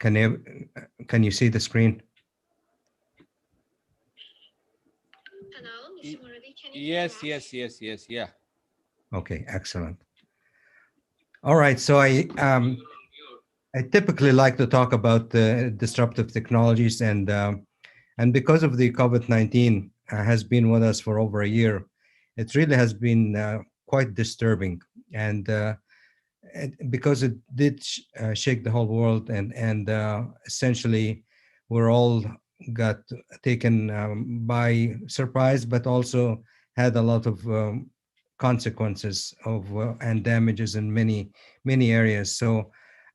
Can you can you see the screen? Hello, Mr. Murali, can you hear Yes, us? yes, yes, yes, yeah. Okay, excellent. All right, so I typically like to talk about disruptive technologies, and because of the COVID-19 has been with us for over a year, it really has been quite disturbing, and because it did shake the whole world, and essentially we're all got taken by surprise, but also had a lot of consequences of and damages in many areas. So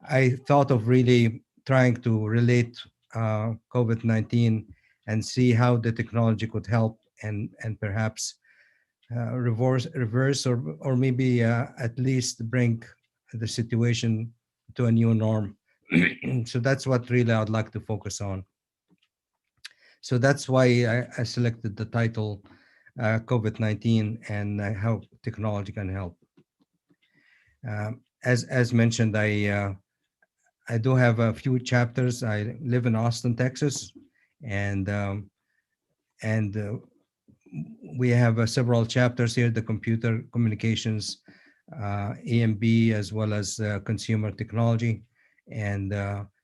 I thought of really trying to relate COVID-19 and see how the technology could help and perhaps reverse or maybe at least bring the situation to a new norm. So that's what really I'd like to focus on. So that's why I selected the title COVID-19 and how technology can help. As mentioned, I do have a few chapters. I live in Austin, Texas, and and we have several chapters here: the computer communications, EMB, as well as consumer technology, and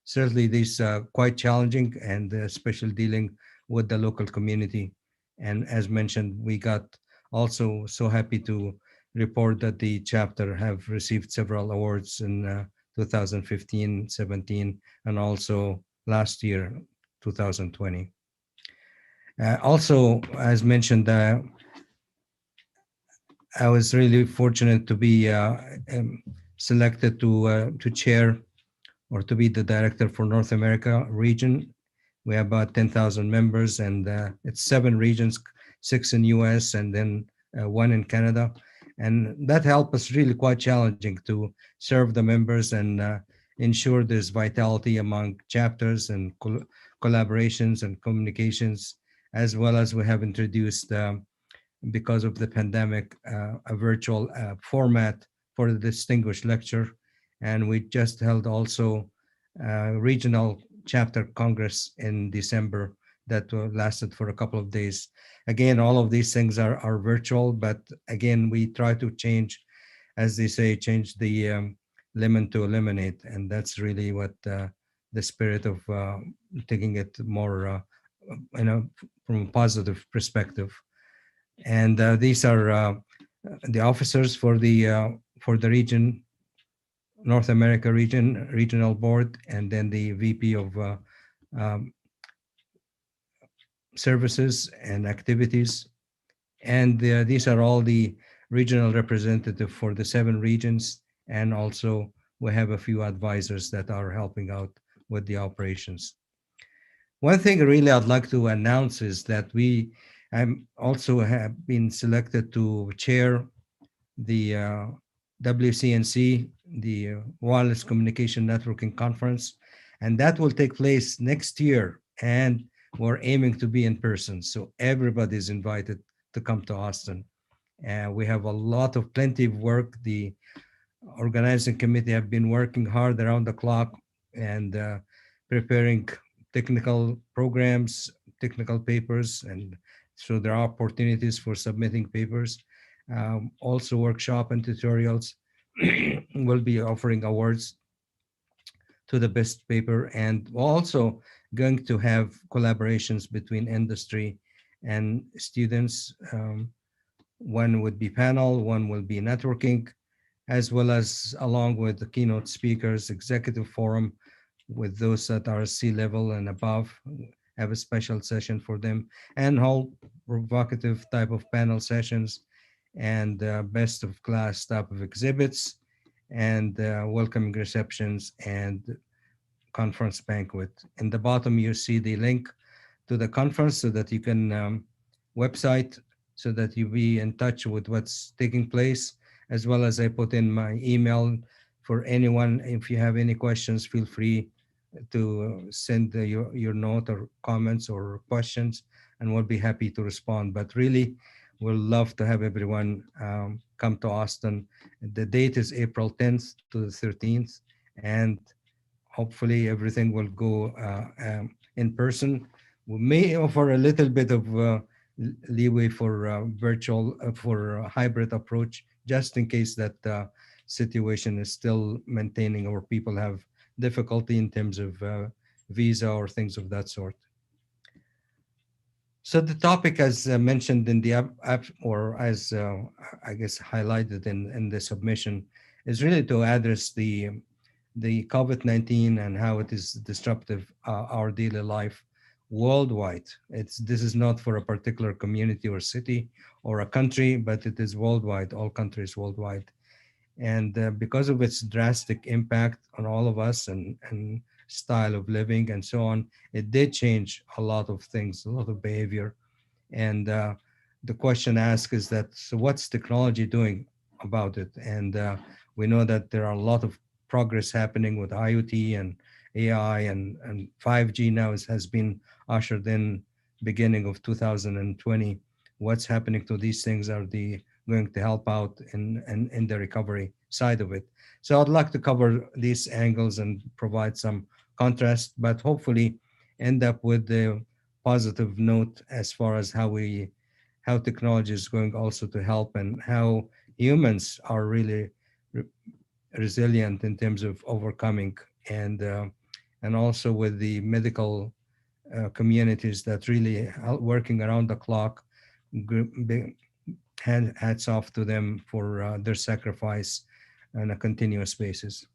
certainly these are quite challenging, and especially dealing with the local community. And as mentioned, we got also so happy to report that the chapter have received several awards in 2015, 17, and also last year, 2020. Also, as mentioned, I was really fortunate to be selected to chair or to be the director for North America region. We have about 10,000 members, and it's 7 regions, 6 in US, and then one in Canada. And that helped us really quite challenging to serve the members and ensure there's vitality among chapters and collaborations and communications, as well as we have introduced because of the pandemic, a virtual format for the distinguished lecture. And we just held also regional chapter congress in December that lasted for a couple of days. Again, all of these things are virtual, but again, we try to change, as they say, change the lemon to lemonade. And that's really what the spirit of taking it more, from a positive perspective. And these are the officers for the region, North America regional board, and then the VP of um, services and activities. And these are all the regional representative for the 7 regions, and also we have a few advisors that are helping out with the operations. One thing really I'd like to announce is that we also have been selected to chair the WCNC, the Wireless Communication Networking Conference, and that will take place next year. And we're aiming to be in person, so everybody is invited to come to Austin. And we have a lot of plenty of work. The organizing committee have been working hard around the clock and preparing technical programs, technical papers, and so there are opportunities for submitting papers. Also, workshop and tutorials. Will be offering awards to the best paper, and we're also going to have collaborations between industry and students. One would be panel, one will be networking, as well as along with the keynote speakers, executive forum with those that are C-level and above, have a special session for them, and whole provocative type of panel sessions, and best of class type of exhibits, and welcoming receptions and conference banquet. In the bottom, you see the link to the conference so that you can website so that you be in touch with what's taking place, as well as I put in my email for anyone. If you have any questions, feel free to send your note or comments or questions, and we'll be happy to respond. But really, we'll love to have everyone come to Austin. The date is April 10th to the 13th, and hopefully everything will go in person. We may offer a little bit of leeway for virtual, for a hybrid approach, just in case that situation is still maintaining or people have difficulty in terms of visa or things of that sort. So the topic, as mentioned in the app, or as I guess highlighted in the submission, is really to address the COVID-19 and how it is disruptive our daily life worldwide. This is not for a particular community or city or a country, but it is worldwide, all countries worldwide. And because of its drastic impact on all of us and style of living and so on, it did change a lot of things, a lot of behavior. And the question asked is that, so what's technology doing about it? And we know that there are a lot of progress happening with IoT and AI, and 5G now has been ushered in beginning of 2020. What's happening to these things? Are they going to help out in the recovery side of it? So I'd like to cover these angles and provide some contrast, but hopefully end up with the positive note as far as how technology is going also to help, and how humans are really re- resilient in terms of overcoming, and also with the medical communities that really working around the clock. Big hats off to them for their sacrifice on a continuous basis.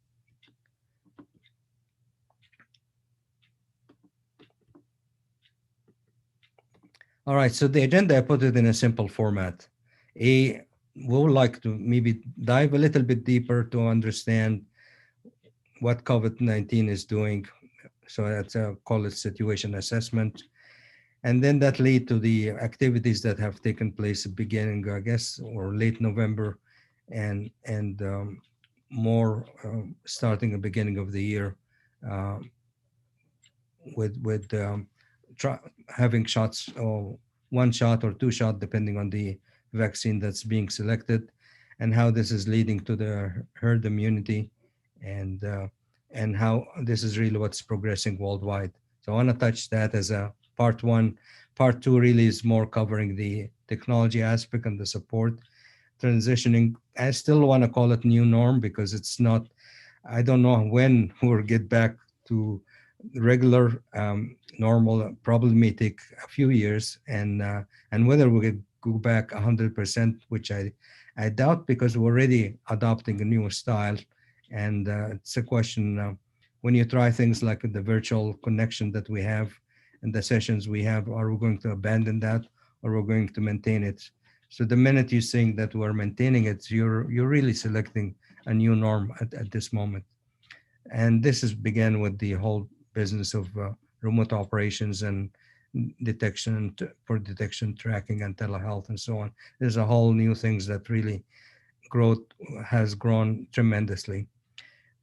All right, so the agenda, I put it in a simple format. We would like to maybe dive a little bit deeper to understand what COVID-19 is doing. So that's a call it situation assessment. And then that lead to the activities that have taken place beginning, I guess, or late November, and more starting the beginning of the year, uh, with try, having shots, or one shot or two shot, depending on the vaccine that's being selected, and how this is leading to the herd immunity, and and how this is really what's progressing worldwide. So I want to touch that as a part one. Part two really is more covering the technology aspect and the support transitioning. I still want to call it new norm because it's not. I don't know when we'll get back to regular, normal. Probably may take a few years, and whether we could go back 100%, which I doubt, because we're already adopting a new style, and it's a question, when you try things like the virtual connection that we have and the sessions we have, are we going to abandon that, or we're going to maintain it? So the minute you're saying that we're maintaining it, you're really selecting a new norm at this moment. And this is began with the whole business of remote operations and detection, for detection, tracking, and telehealth, and so on. There's a whole new things that really growth has grown tremendously.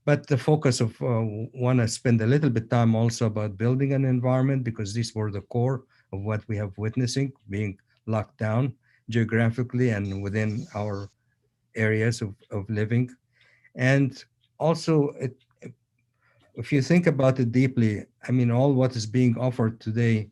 But the focus of want to spend a little bit time also about building an environment, because these were the core of what we have witnessing, being locked down geographically and within our areas of living. And also, if you think about it deeply, I mean, all what is being offered today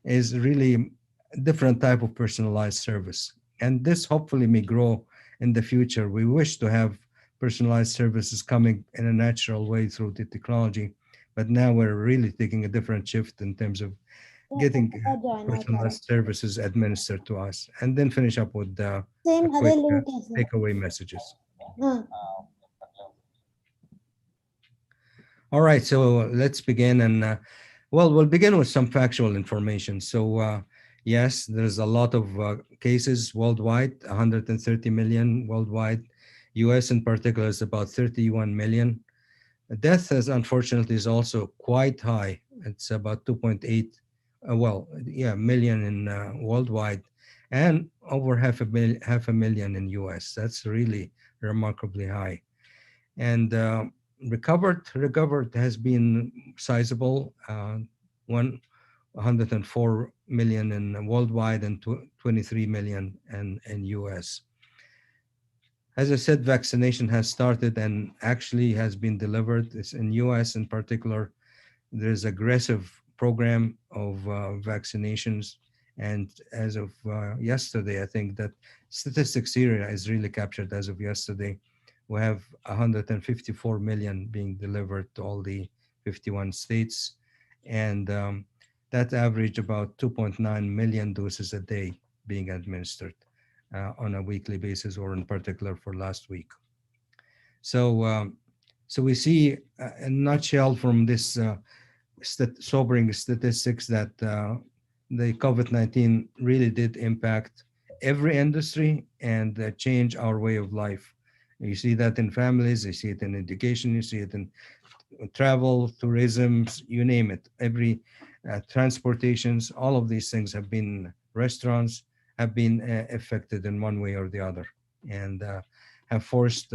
is really a different type of personalized service. And this hopefully may grow in the future. We wish to have personalized services coming in a natural way through the technology. But now we're really taking a different shift in terms of getting personalized services administered to us, and then finish up with a quick takeaway messages. All right, so let's begin. And well, we'll begin with some factual information. So, yes, there's a lot of cases worldwide, 130 million worldwide. US in particular is about 31 million. The death is unfortunately is also quite high. It's about 2.8, well, yeah, million in worldwide, and over half a million in US. That's really remarkably high. And recovered has been sizable, 104 million in worldwide and 23 million in US. As I said, vaccination has started and actually has been delivered. It's in US in particular. There's aggressive program of vaccinations, and as of yesterday, I think that statistics here is really captured. As of yesterday, we have 154 million being delivered to all the 51 states, and that averaged about 2.9 million doses a day being administered on a weekly basis, or in particular for last week. So, so we see a nutshell from this sobering statistics that the COVID-19 really did impact every industry and change our way of life. You see that in families, you see it in education, you see it in travel, tourism, you name it. Every transportations, all of these things have been restaurants have been affected in one way or the other, and have forced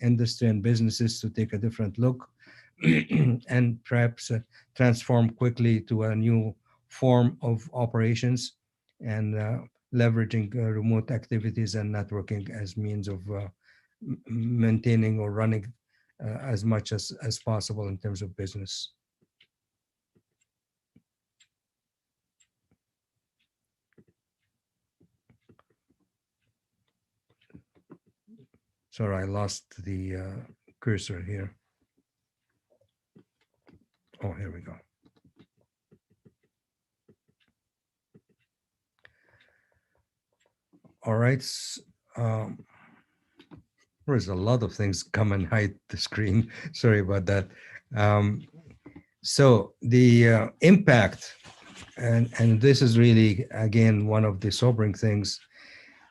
industry and businesses to take a different look and perhaps transform quickly to a new form of operations and leveraging remote activities and networking as means of maintaining or running as much as possible in terms of business. Sorry, I lost the cursor here. Oh, here we go. All right. There's a lot of things come and hide the screen. Sorry about that. Um, so the impact, and this is really, again, one of the sobering things,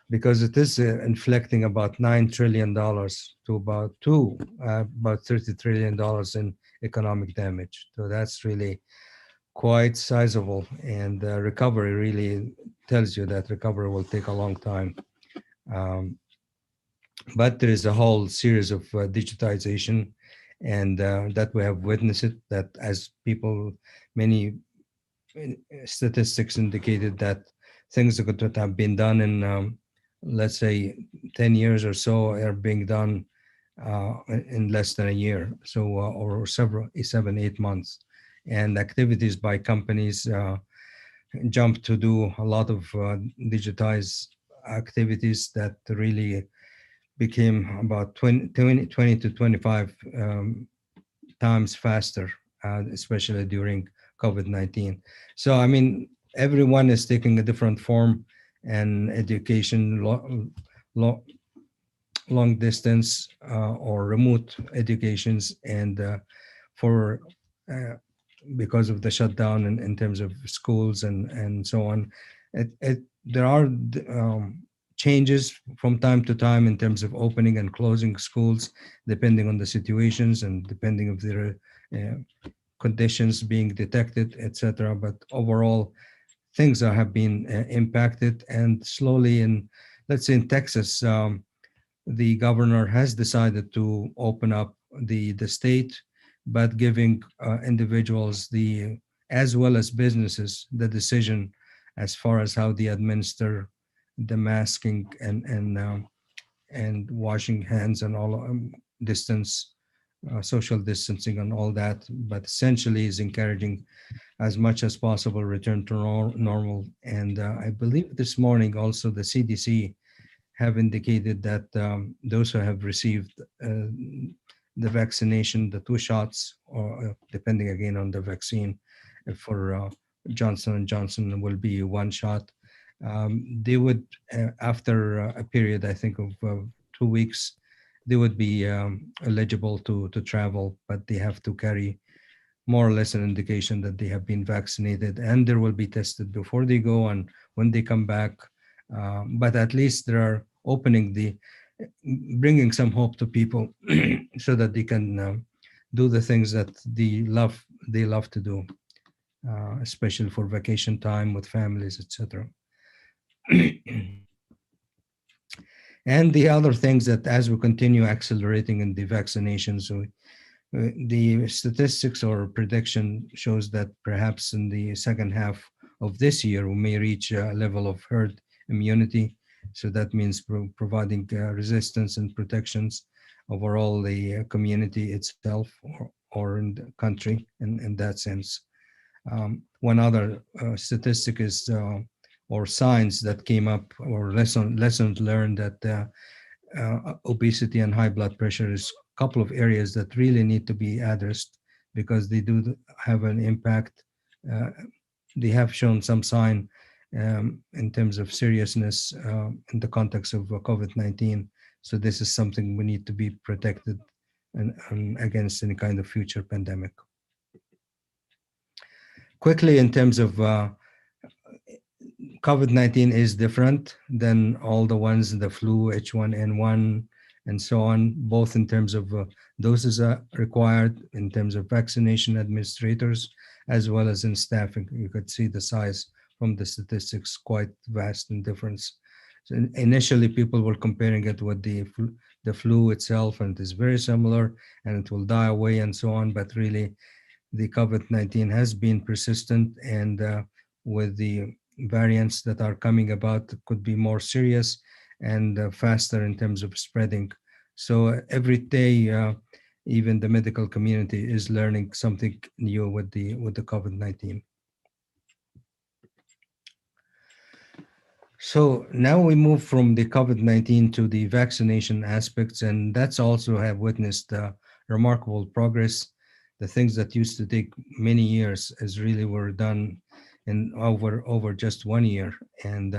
because it is inflicting about $9 trillion to about $30 trillion in economic damage. So that's really quite sizable, and recovery really tells you that recovery will take a long time. Um, but there is a whole series of digitization, and that we have witnessed it, that as people, many statistics indicated that things that could have been done in, let's say, 10 years or so are being done in less than a year, so or several 7 8 months, and activities by companies jump to do a lot of digitized activities that really became about 20 to 25 times faster, especially during COVID-19. So, I mean, everyone is taking a different form, and education, long distance or remote educations, and for because of the shutdown in terms of schools and so on, there are changes from time to time in terms of opening and closing schools, depending on the situations and depending of their conditions being detected, etc. But overall, things have been impacted, and slowly in, let's say, in Texas, the governor has decided to open up the state, but giving individuals the, as well as businesses, the decision as far as how they administer the masking and washing hands and all distance, social distancing and all that, but essentially is encouraging as much as possible return to normal. And I believe this morning also the CDC have indicated that those who have received the vaccination, the 2 shots, or depending again on the vaccine, for Johnson and Johnson will be 1 shot. They would, after a period, I think, of 2 weeks, they would be eligible to travel, but they have to carry more or less an indication that they have been vaccinated, and they will be tested before they go and when they come back. But at least they are opening the, bringing some hope to people so that they can do the things that they love to do, especially for vacation time with families, etc. And the other things that as we continue accelerating in the vaccinations, the statistics or prediction shows that perhaps in the second half of this year, we may reach a level of herd immunity, So that means providing resistance and protections overall the community itself, or in the country in that sense. One other statistic is or signs that came up, or lessons learned, that obesity and high blood pressure is a couple of areas that really need to be addressed, because they do have an impact. Uh, they have shown some sign in terms of seriousness in the context of COVID-19. So this is something we need to be protected and against any kind of future pandemic. Quickly, in terms of COVID-19 is different than all the ones, the flu, H1N1, and so on, both in terms of doses required, in terms of vaccination administrators, as well as in staffing. You could see the size from the statistics, quite vast in difference. So initially, people were comparing it with the flu itself, and it is very similar, and it will die away, and so on. But really, the COVID-19 has been persistent, and with the variants that are coming about, could be more serious and faster in terms of spreading. So every day, even the medical community is learning something new with the COVID-19. So now we move from the COVID-19 to the vaccination aspects, and that's also have witnessed remarkable progress. The things that used to take many years is really were done in over just 1 year, and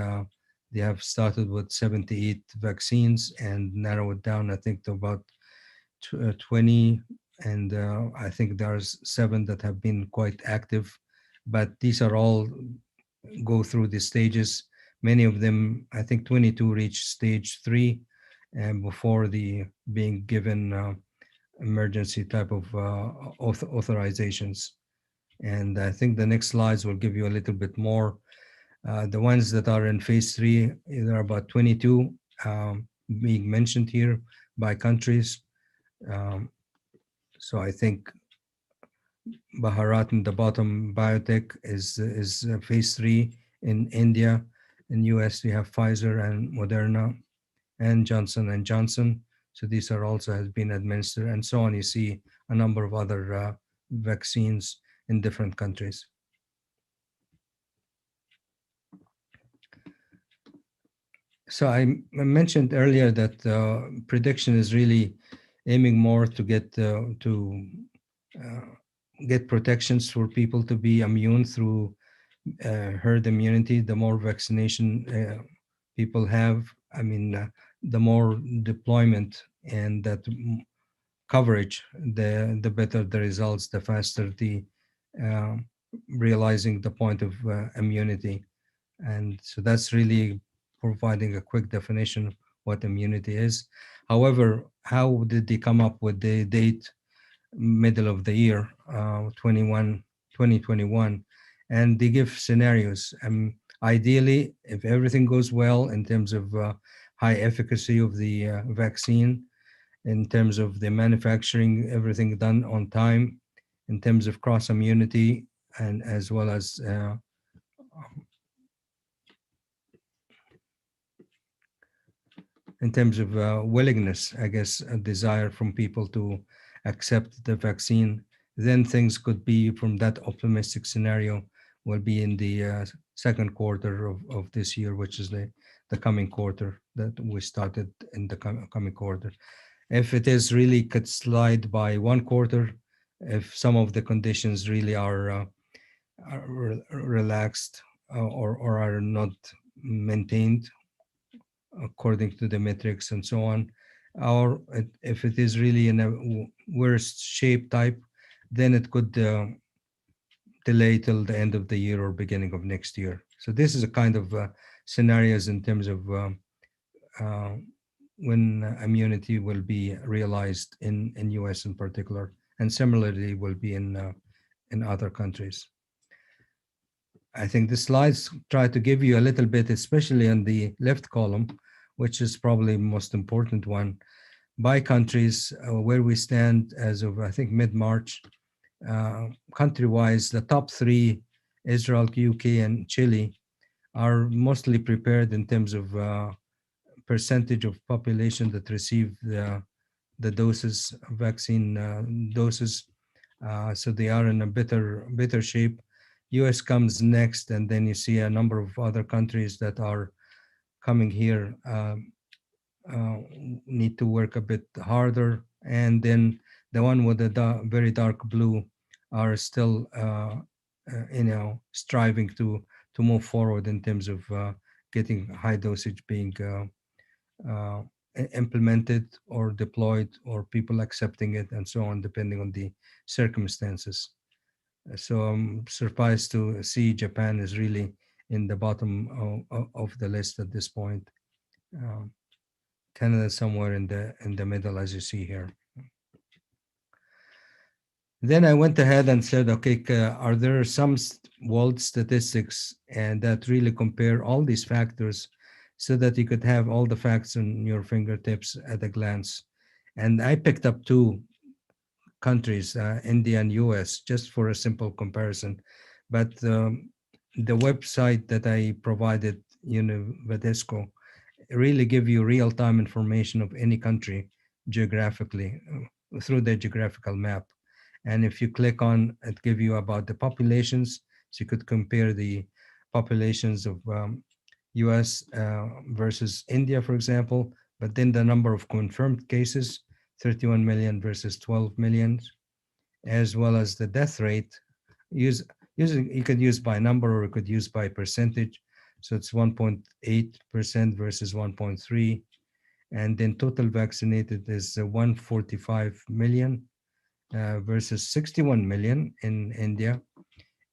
they have started with 78 vaccines and narrow it down, I think, to about 20, and I think there's 7 that have been quite active, but these are all go through the stages. Many of them, I think 22 reach stage 3, and before the being given emergency type of authorizations. And I think the next slides will give you a little bit more. The ones that are in phase 3, there are about 22 being mentioned here by countries. Um, so I think Bharat in the bottom, biotech is phase 3 in India. In US, we have Pfizer and Moderna and Johnson and Johnson. So these are also has been administered, and so on. You see a number of other vaccines in different countries. So I mentioned earlier that prediction is really aiming more to uh, get protections for people to be immune through herd immunity. The more vaccination people have, I mean, the more deployment and that coverage, the better the results, the faster the uh, realizing the point of immunity. And so that's really providing a quick definition of what immunity is. However, how did they come up with the date middle of the year, 2021? And they give scenarios. Ideally, if everything goes well in terms of high efficacy of the vaccine, in terms of the manufacturing, everything done on time, in terms of cross immunity, and as well as in terms of willingness, I guess, a desire from people to accept the vaccine, then things could be, from that optimistic scenario, will be in the second quarter of this year, which is the coming quarter that we started in the coming quarter. If it is really could slide by one quarter, if some of the conditions really are relaxed or are not maintained according to the metrics and so on, or if it is really in a worst shape type, then it could delay till the end of the year or beginning of next year. So this is a kind of scenarios in terms of uh, when immunity will be realized in US in particular, and similarly will be in other countries. I think the slides try to give you a little bit, especially on the left column, which is probably the most important one, by countries, where we stand as of, I think, mid-March. Country-wise, the top 3, Israel, UK, and Chile, are mostly prepared in terms of percentage of population that receive the doses, vaccine doses. So they are in a better shape. US comes next, and then you see a number of other countries that are coming here, uh, need to work a bit harder. And then the one with the very dark blue are still, striving to move forward in terms of getting high dosage being implemented or deployed, or people accepting it, and so on, depending on the circumstances. So I'm surprised to see Japan is really in the bottom of the list at this point. Um, Canada somewhere in the middle, as you see here. Then I went ahead and said, okay, are there some world statistics and that really compare all these factors so that you could have all the facts on your fingertips at a glance? And I picked up two countries, India and US, just for a simple comparison. But the website that I provided, Vadesco, really give you real-time information of any country geographically through the geographical map. And if you click on it, give you about the populations. So you could compare the populations of US versus India, for example, but then the number of confirmed cases, 31 million versus 12 million, as well as the death rate. Use using You could use by number or you could use by percentage. So it's 1.8% versus 1.3, and then total vaccinated is 145 million versus 61 million in India,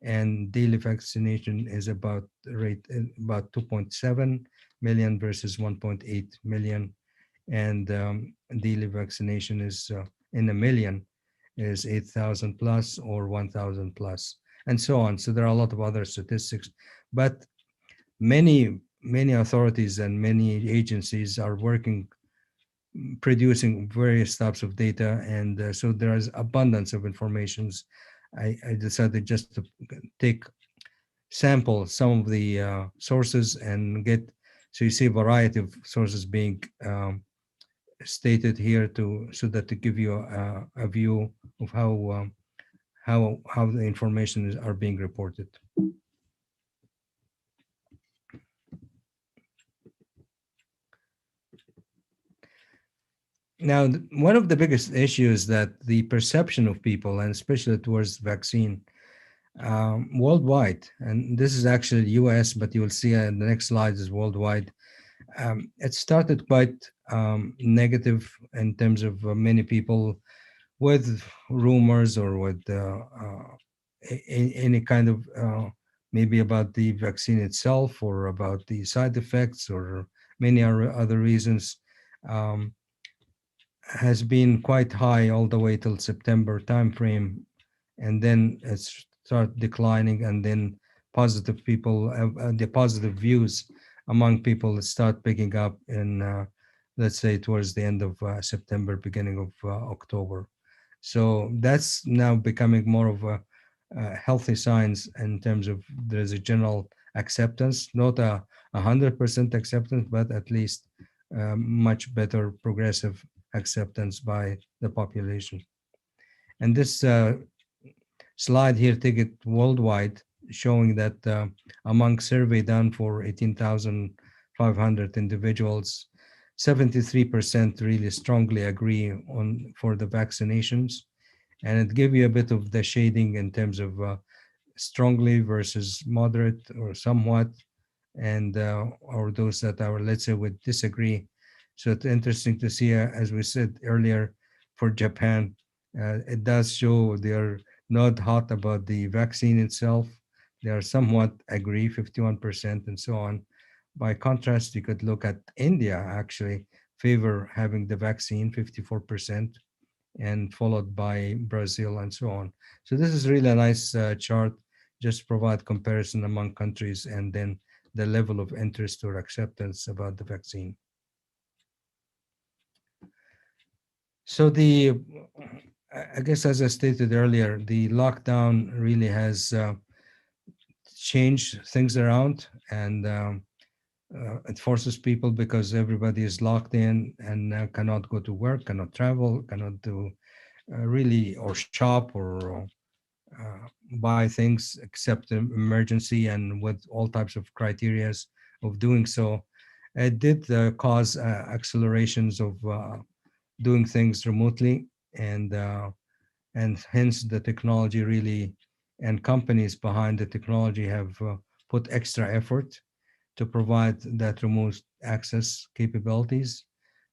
and daily vaccination is about 2.7 million versus 1.8 million, and daily vaccination is in a million is 8,000 plus or 1,000 plus, and so on. So there are a lot of other statistics, but many authorities and many agencies are working, producing various types of data, and so there is abundance of informations. I decided just to take sample some of the sources and get, so you see a variety of sources being stated here to, so that to give you a view of how the information are being reported. Now, one of the biggest issues that the perception of people, and especially towards vaccine, worldwide, and this is actually US, but you will see in the next slide is worldwide. It started quite negative in terms of many people with rumors or with any kind of maybe about the vaccine itself or about the side effects or many other reasons. Um, has been quite high all the way till September timeframe, and then it's start declining, and then positive people, the positive views among people start picking up in, let's say, towards the end of September, beginning of October. So that's now becoming more of a healthy signs in terms of there's a general acceptance, not 100% acceptance, but at least much better progressive acceptance by the population. And this slide here take it worldwide, showing that among survey done for 18,500 individuals, 73% really strongly agree on for the vaccinations, and it give you a bit of the shading in terms of strongly versus moderate or somewhat, and or those that are, let's say, would disagree. So it's interesting to see, as we said earlier, for Japan, it does show they're not hot about the vaccine itself. They are somewhat agree, 51%, and so on. By contrast, you could look at India, actually favor having the vaccine, 54%, and followed by Brazil and so on. So this is really a nice chart, just provide comparison among countries and then the level of interest or acceptance about the vaccine. So I guess as I stated earlier, the lockdown really has changed things around, and It forces people because everybody is locked in and cannot go to work, cannot travel, cannot do really or shop or buy things except emergency and with all types of criterias of doing so. It did cause accelerations of doing things remotely, and hence the technology really and companies behind the technology have put extra effort to provide that remote access capabilities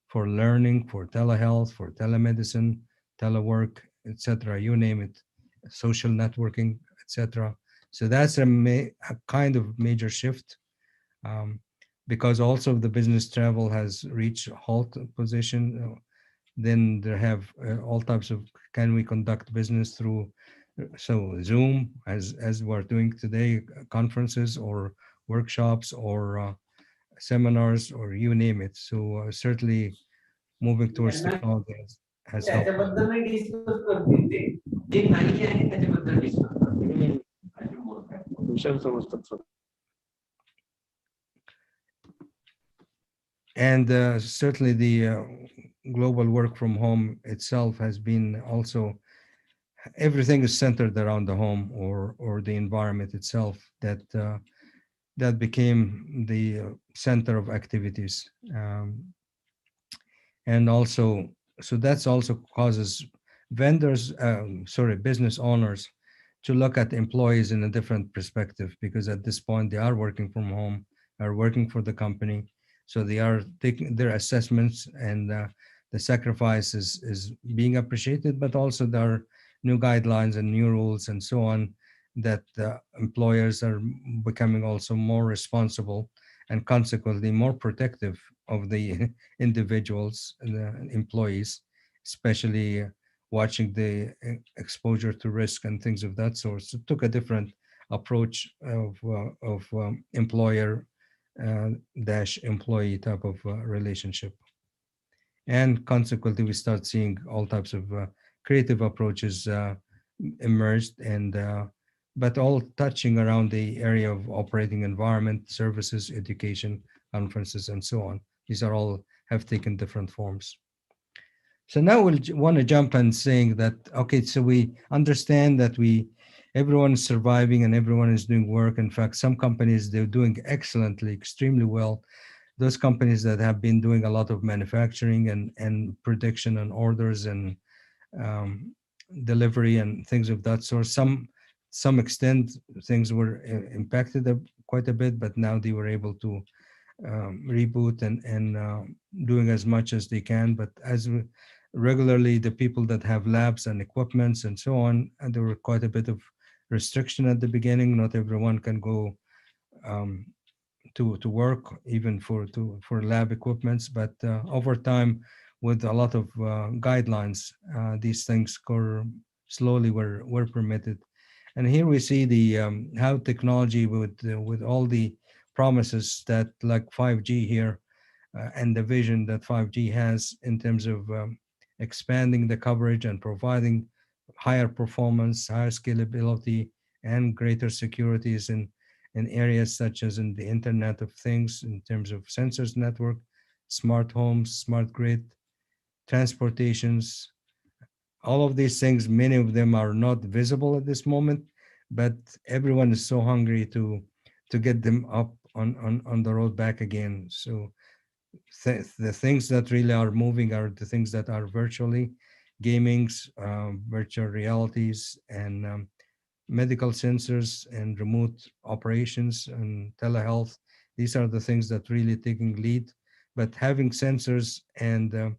for learning, for telehealth, for telemedicine, telework, etc. You name it, social networking, etc. So that's a kind of major shift, um, because also the business travel has reached halt position. Then there have all types of, can we conduct business through so Zoom, as we're doing today, conferences or workshops or seminars or you name it. So certainly moving towards technology has helped. त्याच्याबद्दल नाही discuss करते ते जे नाही आहे त्याच्याबद्दल discuss करते विषय समजतात And certainly the global work from home itself has been also, everything is centered around the home or the environment itself, that became the center of activities. And also, so that's also causes vendors, sorry, business owners to look at employees in a different perspective, because at this point they are working from home, are working for the company, so they are taking their assessments, and the sacrifice is being appreciated, but also there are new guidelines and new rules and so on, that employers are becoming also more responsible and consequently more protective of the individuals, the employees, especially watching the exposure to risk and things of that sort. So took a different approach of employer dash employee type of relationship, and consequently we start seeing all types of creative approaches emerged, and but all touching around the area of operating environment, services, education, conferences, and so on. These are all have taken different forms. So now we'll want to jump and saying that, okay, so we understand that everyone is surviving and everyone is doing work. In fact, some companies, they're doing excellently, extremely well. Those companies that have been doing a lot of manufacturing and prediction and orders and um, delivery and things of that sort. Some extent things were impacted quite a bit, but now they were able to reboot and doing as much as they can. But regularly, the people that have labs and equipments and so on, and there were quite a bit of restriction at the beginning. Not everyone can go um, to work even for lab equipments, but over time, with a lot of guidelines, these things slowly were permitted. And here we see the how technology with all the promises that like 5G here, and the vision that 5G has in terms of expanding the coverage and providing higher performance, higher scalability, and greater securities in areas such as in the Internet of Things, in terms of sensors network, smart homes, smart grid, transportations. All of these things, many of them are not visible at this moment, but everyone is so hungry to get them up on the road back again. So the things that really are moving are the things that are virtually gamings, virtual realities, and medical sensors and remote operations and telehealth. These are the things that really taking lead. But having sensors and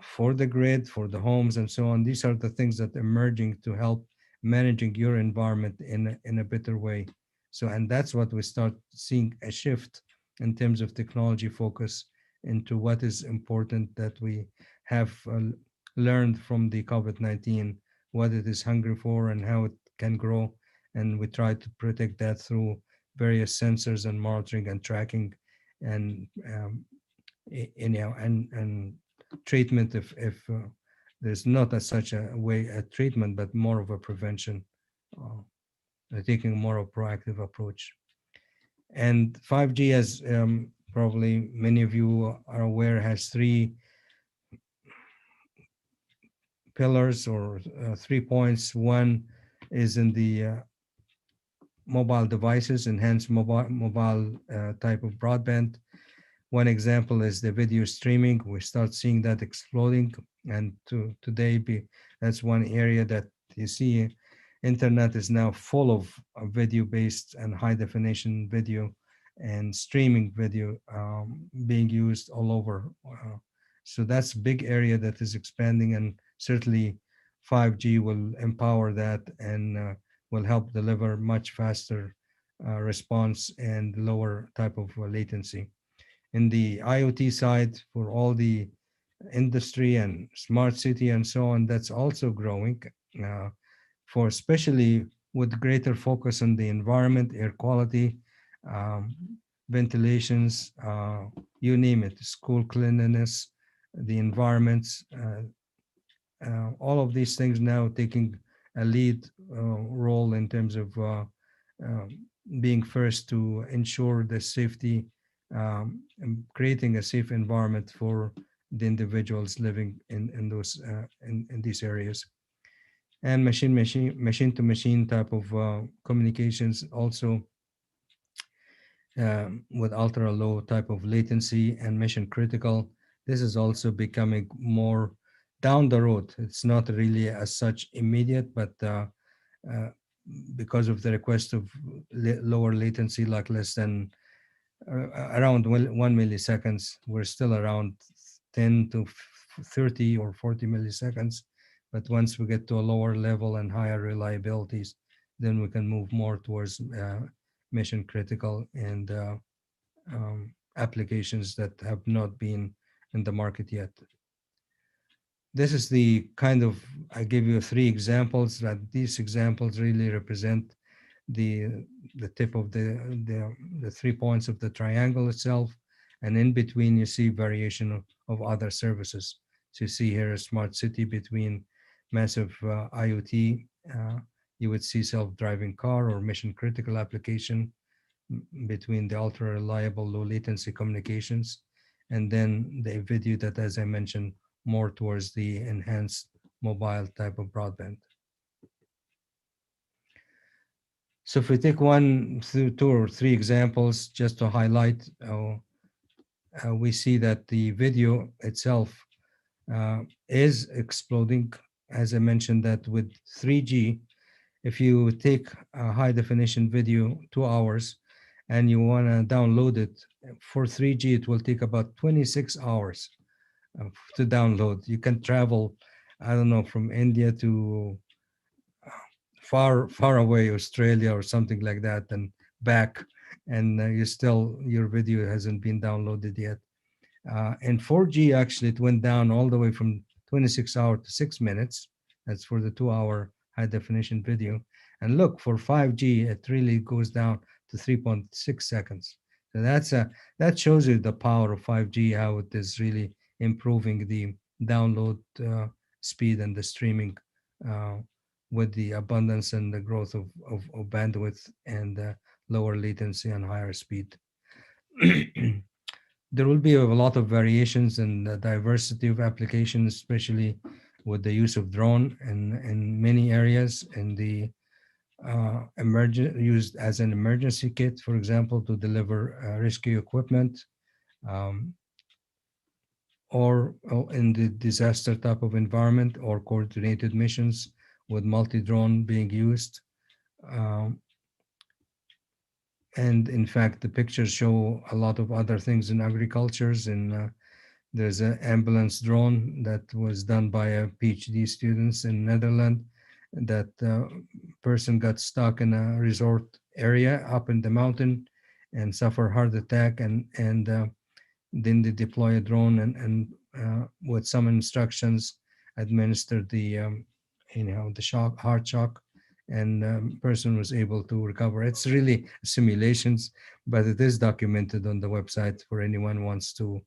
for the grid, for the homes, and so on, these are the things that emerging to help managing your environment in a better way. So, and that's what we start seeing a shift in terms of technology focus into what is important that we have learned from the COVID-19, what it is hungry for and how it can grow. And we try to protect that through various sensors and monitoring and tracking and and treatment if there's not as such a way a treatment, but more of a prevention, taking more of a proactive approach. And 5G, as probably many of you are aware, has three pillars or 3 points. One is in the mobile devices, enhanced mobile type of broadband. One example is the video streaming. We start seeing that exploding, and today that's one area that you see. Internet is now full of video-based and high-definition video and streaming video being used all over. So that's a big area that is expanding, and certainly 5G will empower that and will help deliver much faster response and lower type of latency. In the IoT side, for all the industry and smart city and so on, that's also growing, uh, for especially with greater focus on the environment, air quality, um, ventilations, you name it, school cleanliness, the environments, all of these things now taking a lead role in terms of um, being first to ensure the safety, and creating a safe environment for the individuals living in those in these areas. And machine to machine type of communications also, with ultra low type of latency and mission critical. This is also becoming more down the road. It's not really as such immediate, but uh, because of the request of lower latency, like less than around 1 milliseconds, we're still around 10 to 30 or 40 milliseconds. But once we get to a lower level and higher reliabilities, then we can move more towards mission critical and applications that have not been in the market yet. This is the kind of, I give you three examples, that these examples really represent the the tip of the 3 points of the triangle itself, and in between you see variation of other services. So you see here a smart city between massive IoT, you would see self-driving car or mission critical application between the ultra reliable low latency communications, and then the video that, as I mentioned, more towards the enhanced mobile type of broadband. So if we take two or three examples just to highlight, we see that the video itself is exploding. As I mentioned, that with 3G, if you take a high definition video, 2 hours, and you want to download it for 3G, it will take about 26 hours to download. You can travel, I don't know, from India to far away Australia or something like that, and back, and your video hasn't been downloaded yet. In 4G, actually, it went down all the way from 26 hours to 6 minutes. That's for the 2 hour high definition video. And look, for 5G, it really goes down to 3.6 seconds. So that shows you the power of 5G, how it is really improving the download speed and the streaming, uh, with the abundance and the growth of bandwidth and lower latency and higher speed. There will be a lot of variations in the diversity of applications, especially with the use of drone in many areas, in the used as an emergency kit, for example, to deliver rescue equipment, um, or in the disaster type of environment, or coordinated missions with multi-drone being used. Um, and in fact, the pictures show a lot of other things in agricultures. And there's an ambulance drone that was done by a PhD students in Netherlands. That person got stuck in a resort area up in the mountain and suffer heart attack, and then they deploy a drone and with some instructions administered the heart shock, and person was able to recover. It's really simulations, but it is documented on the website for anyone who wants to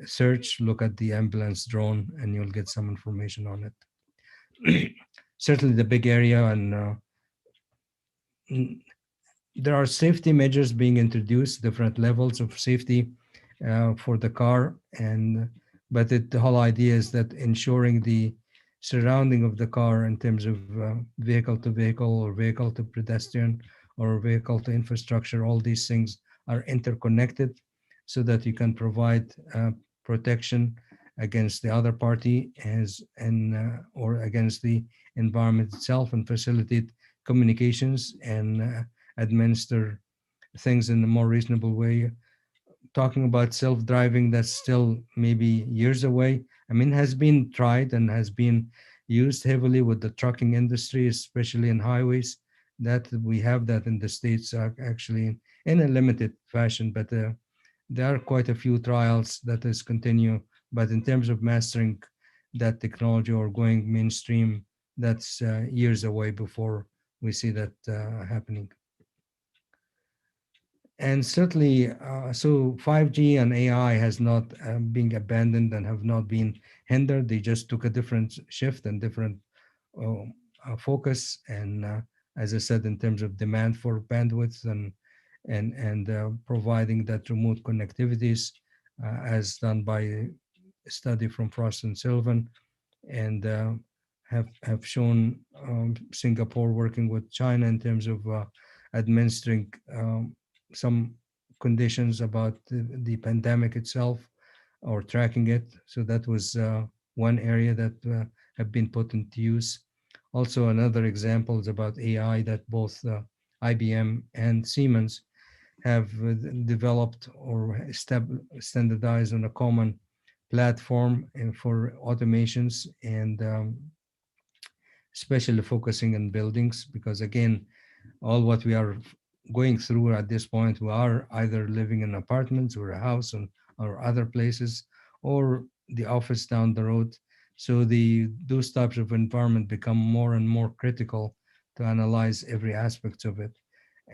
search, look at the ambulance drone, and you'll get some information on it. Certainly the big area, and there are safety measures being introduced, different levels of safety for the car, and but the whole idea is that ensuring the surrounding of the car in terms of vehicle to vehicle or vehicle to pedestrian or vehicle to infrastructure, all these things are interconnected so that you can provide protection against the other party as and or against the environment itself and facilitate communications and administer things in a more reasonable way. Talking about self-driving, that's still maybe years away. I mean, has been tried and has been used heavily with the trucking industry, especially in highways. That we have that in the states actually in a limited fashion, but there are quite a few trials that is continue. But in terms of mastering that technology or going mainstream, that's years away before we see that happening. And certainly, so 5G and AI has not been abandoned and have not been hindered. They just took a different shift and different uh, focus. And as I said, in terms of demand for bandwidth and providing that remote connectivities, as done by a study from Frost and Sylvan, and have shown Singapore working with China in terms of administering some conditions about the pandemic itself or tracking it. So that was one area that have been put into use. Also, another example is about AI that both IBM and Siemens have developed or standardized on a common platform for automations and especially focusing on buildings because again all what we are going through at this point we are either living in apartments or a house or other places or the office down the road, so those types of environment become more and more critical to analyze every aspect of it.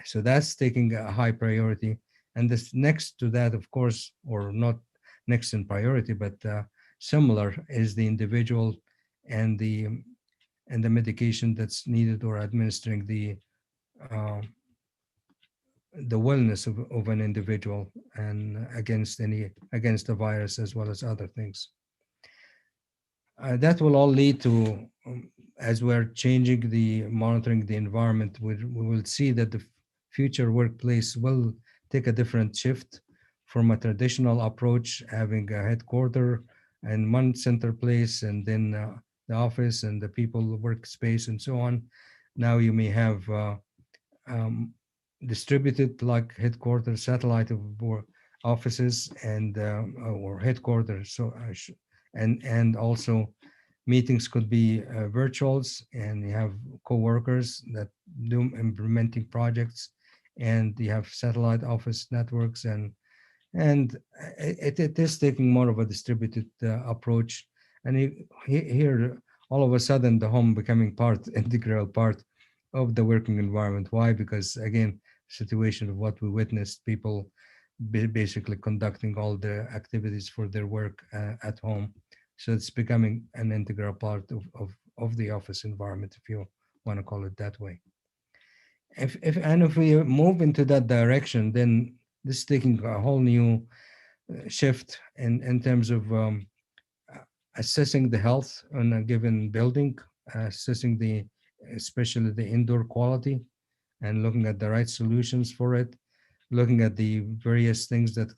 So that's taking a high priority. And this next to that, of course, or not next in priority, but similar is the individual and the medication that's needed or administering uh, the wellness of an individual and against the virus as well as other things. That will all lead to, as we're changing the monitoring the environment, we will see that the future workplace will take a different shift from a traditional approach, having a headquarter and one center place, and then the office and the people workspace and so on. Now you may have um, distributed like headquarters, satellite of offices and or headquarters. So and also meetings could be virtuals, and you have co-workers that do implementing projects, and you have satellite office networks, and it is taking more of a distributed approach. And here, all of a sudden, the home becoming integral part of the working environment. Why? Because again, situation of what we witnessed, people basically conducting all the activities for their work at home. So it's becoming an integral part of the office environment, if you want to call it that way. If we move into that direction, then this is taking a whole new shift in terms of assessing the health on a given building, assessing the especially the indoor quality, and looking at the right solutions for it, looking at the various things that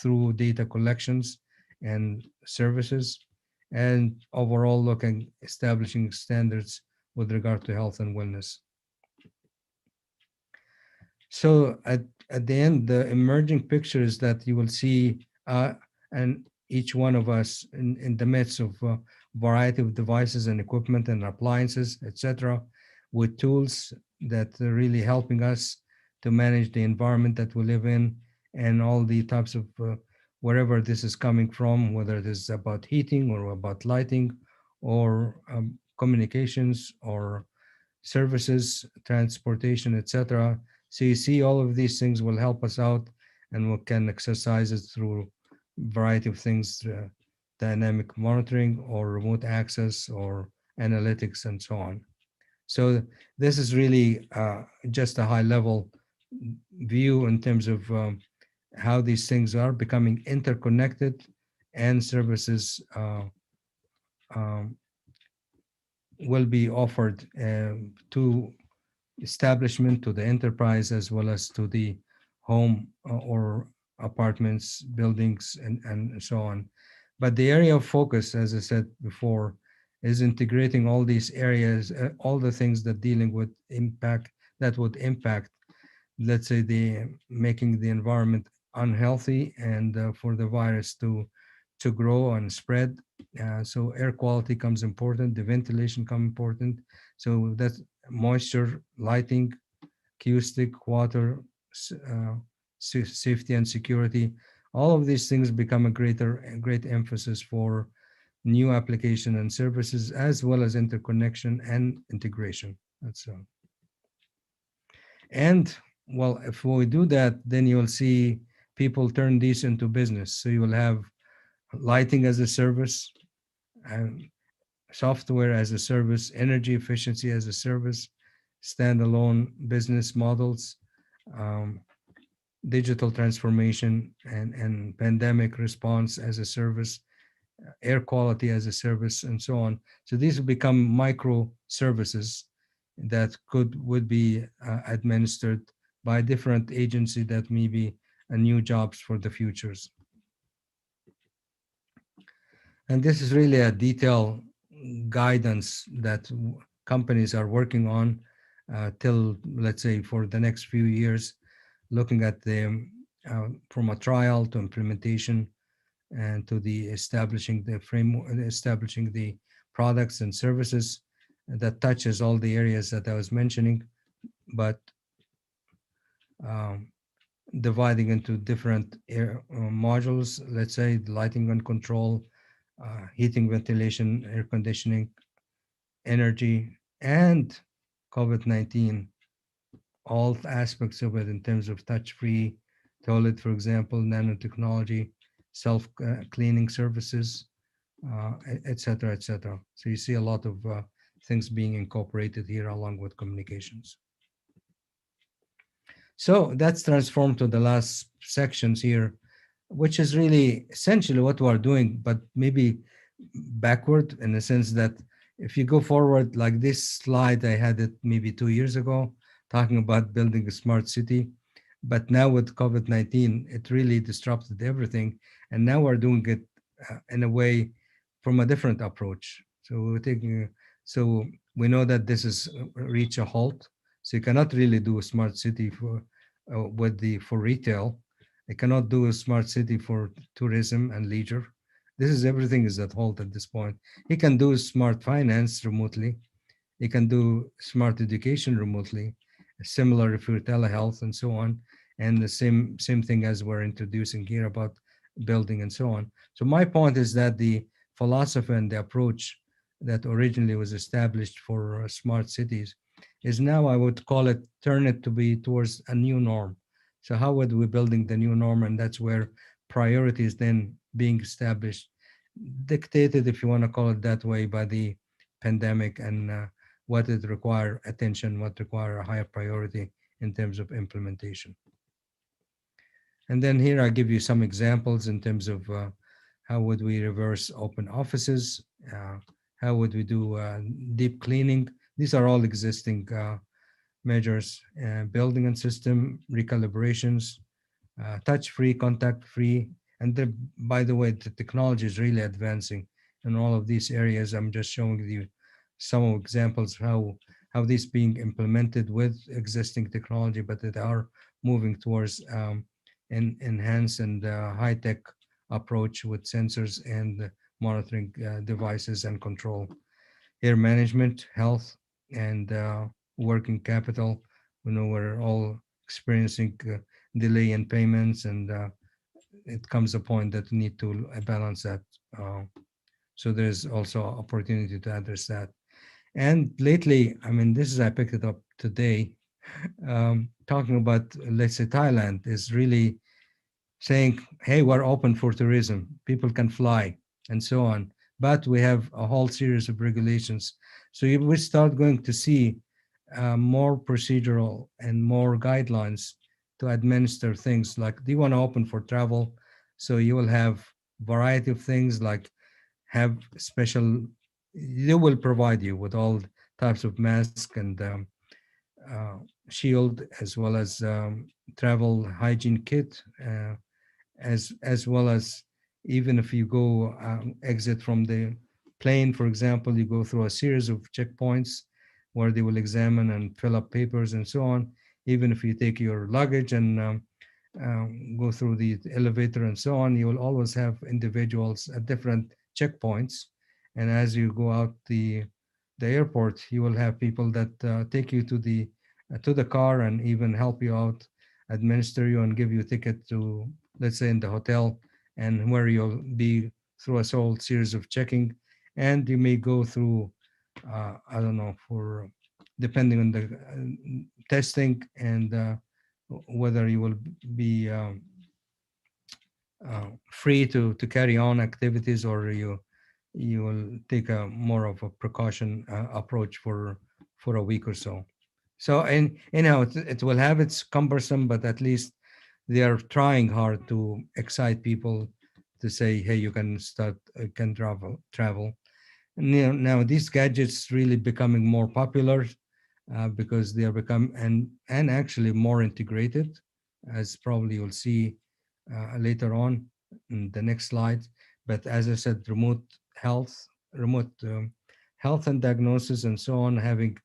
through data collections and services, and overall looking establishing standards with regard to health and wellness. So at the end, the emerging picture is that you will see, and each one of us in the midst of a variety of devices and equipment and appliances, etc., with tools that are really helping us to manage the environment that we live in and all the types of wherever this is coming from, whether it is about heating or about lighting or communications or services, transportation, etc. So you see, all of these things will help us out, and we can exercise it through a variety of things, dynamic monitoring or remote access or analytics and so on. So this is really just a high level view in terms of how these things are becoming interconnected, and services um, will be offered to establishment, to the enterprise, as well as to the home or apartments, buildings, and so on. But the area of focus, as I said before, is integrating all these areas, all the things that dealing with impact, that would impact, let's say, the making the environment unhealthy, and for the virus to grow and spread. So air quality comes important, the ventilation come important. So that's moisture, lighting, acoustic, water, safety and security. All of these things become a great emphasis for new application and services, as well as interconnection and integration. That's and well, if we do that, then you'll see people turn these into business. So you will have lighting as a service, and software as a service, energy efficiency as a service, standalone business models, um, digital transformation, and pandemic response as a service, air quality as a service, and so on. So these will become micro services that could would be administered by different agency that may be new jobs for the futures. And this is really a detailed guidance that companies are working on till, let's say, for the next few years, looking at the from a trial to implementation and to the establishing the framework, establishing the products and services that touches all the areas that I was mentioning, but um, dividing into different modules, let's say lighting and control, heating, ventilation, air conditioning, energy, and COVID-19, all aspects of it in terms of touch-free toilet, for example, nanotechnology, self-cleaning services, et cetera, et cetera. So you see a lot of things being incorporated here along with communications. So that's transformed to the last sections here, which is really essentially what we are doing, but maybe backward in the sense that if you go forward, like this slide, I had it maybe 2 years ago, talking about building a smart city. But now with COVID-19, it really disrupted everything. And now we're doing it in a way from a different approach. So we're taking, so we know that this is reach a halt. So you cannot really do a smart city for with the for retail. I cannot do a smart city for tourism and leisure. This is everything is at halt at this point. He can do smart finance remotely. He can do smart education remotely. Similar for telehealth and so on, and the same thing as we're introducing here about building and so on. So my point is that the philosophy and the approach that originally was established for smart cities is now, I would call it, turn it to be towards a new norm. So how would we building the new norm? And that's where priorities then being established, dictated, if you want to call it that way, by the pandemic, and what it require attention, what require a higher priority in terms of implementation. And then here I give you some examples in terms of how would we reverse open offices, how would we do deep cleaning. These are all existing measures, building and system recalibrations, touch-free, contact-free. And by the way, the technology is really advancing in all of these areas. I'm just showing you some examples how these being implemented with existing technology, but that are moving towards an enhanced and high-tech approach with sensors and monitoring devices and control. Air management, health, and working capital. We know we're all experiencing delay in payments, and it comes a point that we need to balance that. So there's also opportunity to address that. And lately, I mean, this is, I picked it up today, talking about, let's say, Thailand is really saying, hey, we're open for tourism, people can fly, and so on. But we have a whole series of regulations. So we start going to see more procedural and more guidelines to administer things like, do you want to open for travel? So you will have variety of things like have special, they will provide you with all types of mask and uh, shield, as well as travel hygiene kit, as well as, even if you go exit from the plane, for example, you go through a series of checkpoints where they will examine and fill up papers and so on. Even if you take your luggage and go through the elevator and so on, you will always have individuals at different checkpoints. And as you go out the airport, you will have people that take you to the car and even help you out, administer you, and give you a ticket to, let's say, in the hotel, and where you'll be through a whole series of checking. And you may go through, I don't know, for depending on the testing, and whether you will be free to carry on activities, or you will take a more of a precaution approach for a week or so. So, and it will have its cumbersome, but at least they are trying hard to excite people to say, hey, you can start, can travel. Now these gadgets really becoming more popular because they are become and actually more integrated, as probably you'll see later on in the next slide. But as I said, health, remote health and diagnosis and so on, having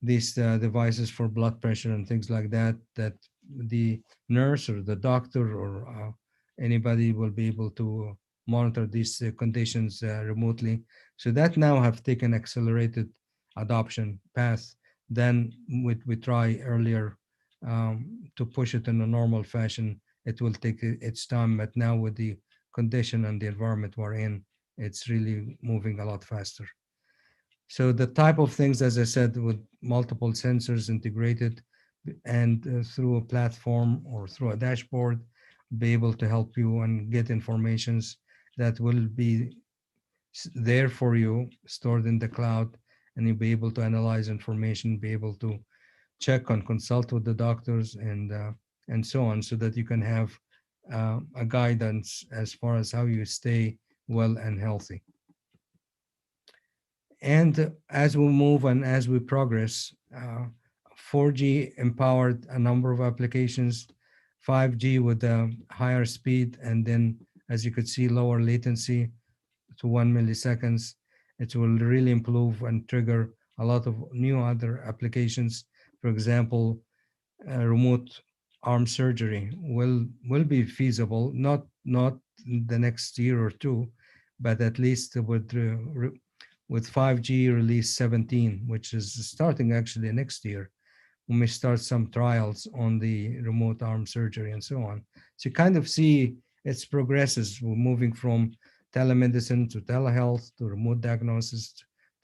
these devices for blood pressure and things like that, that the nurse or the doctor or anybody will be able to monitor these conditions remotely. So that now have taken accelerated adoption path than we try earlier to push it in a normal fashion. It will take its time, but now with the condition and the environment we're in, it's really moving a lot faster. So the type of things, as I said, with multiple sensors integrated and through a platform or through a dashboard, be able to help you and get informations that will be there for you, stored in the cloud, and you'll be able to analyze information, be able to check and consult with the doctors and so on, so that you can have a guidance as far as how you stay well and healthy. And as we move and as we progress, 4G empowered a number of applications, 5G with a higher speed, and then, as you could see, lower latency to 1 milliseconds. It will really improve and trigger a lot of new other applications. For example, remote arm surgery will be feasible, not the next year or two, but at least with 5G release 17, which is starting actually next year, when we start some trials on the remote arm surgery and so on. So you kind of see its progresses. We're moving from telemedicine to telehealth to remote diagnosis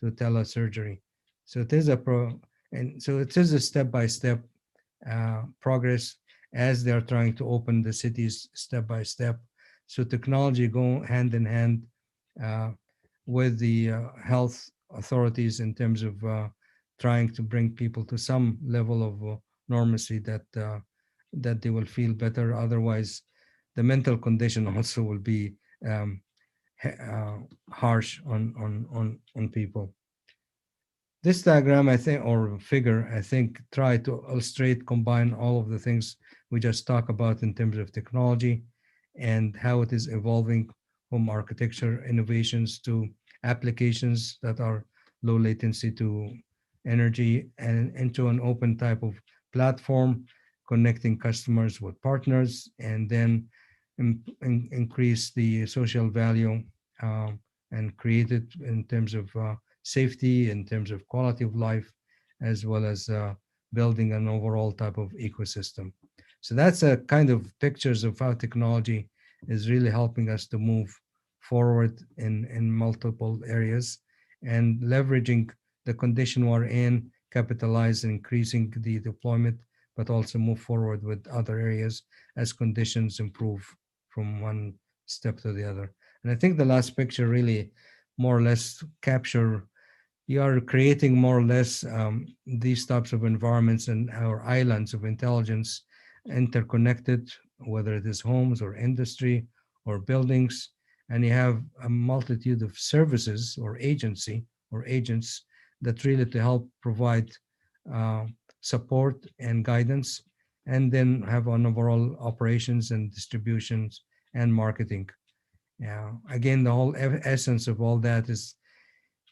to telesurgery. So it is and so it is a step-by-step progress as they're trying to open the cities step by step. So technology go hand in hand uh, with the health authorities in terms of trying to bring people to some level of normalcy that they will feel better. Otherwise, the mental condition also will be um, harsh on people. This diagram, I think, or figure, I think, try to illustrate, combine all of the things we just talked about in terms of technology and how it is evolving from architecture innovations to applications that are low latency to energy and into an open type of platform, connecting customers with partners, and then increase the social value and create it in terms of safety, in terms of quality of life, as well as building an overall type of ecosystem. So that's a kind of pictures of how technology is really helping us to move forward in multiple areas and leveraging the condition we're in, capitalize, increasing the deployment, but also move forward with other areas as conditions improve from one step to the other. And I think the last picture really more or less capture, you are creating more or less these types of environments and our islands of intelligence interconnected, whether it is homes or industry or buildings, and you have a multitude of services or agency or agents that really to help provide uh, support and guidance, and then have an overall operations and distributions and marketing. Again, the whole essence of all that is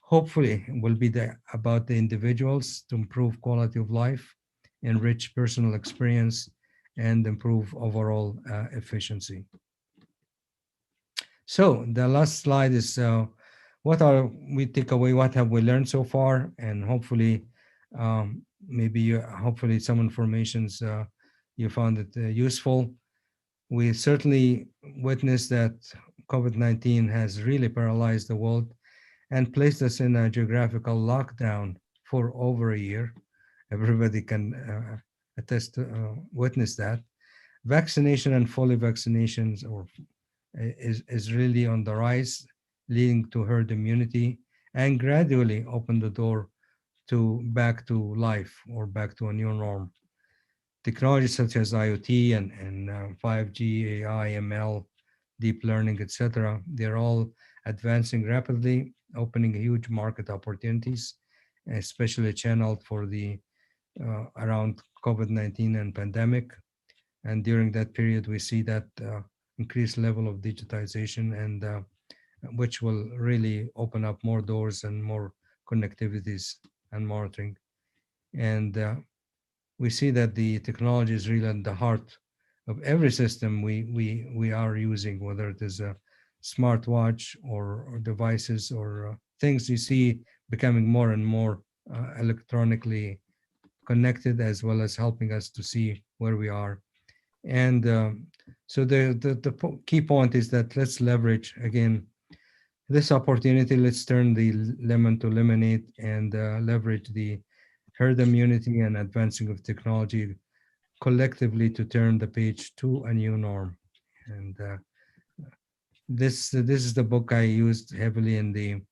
hopefully will be about the individuals to improve quality of life, enrich personal experience, and improve overall efficiency. So the last slide is what are we take away? What have we learned so far? And hopefully, hopefully some informations you found it useful. We certainly witnessed that COVID-19 has really paralyzed the world and placed us in a geographical lockdown for over a year. Everybody can attest to, witness that. Vaccination and fully vaccinations is really on the rise, leading to herd immunity and gradually open the door to back to life or back to a new norm. Technologies such as IoT and 5G, AI, ML, deep learning, etc., they're all advancing rapidly, opening huge market opportunities, especially channeled for the around COVID-19 and pandemic. And during that period, we see that increased level of digitization and which will really open up more doors and more connectivities and monitoring. And we see that the technology is really at the heart of every system we are using, whether it is a smartwatch or devices or things you see becoming more and more electronically connected, as well as helping us to see where we are. And so the key point is that let's leverage again this opportunity. Let's turn the lemon to lemonade and leverage the herd immunity and advancing of technology collectively to turn the page to a new norm. And this is the book I used heavily in the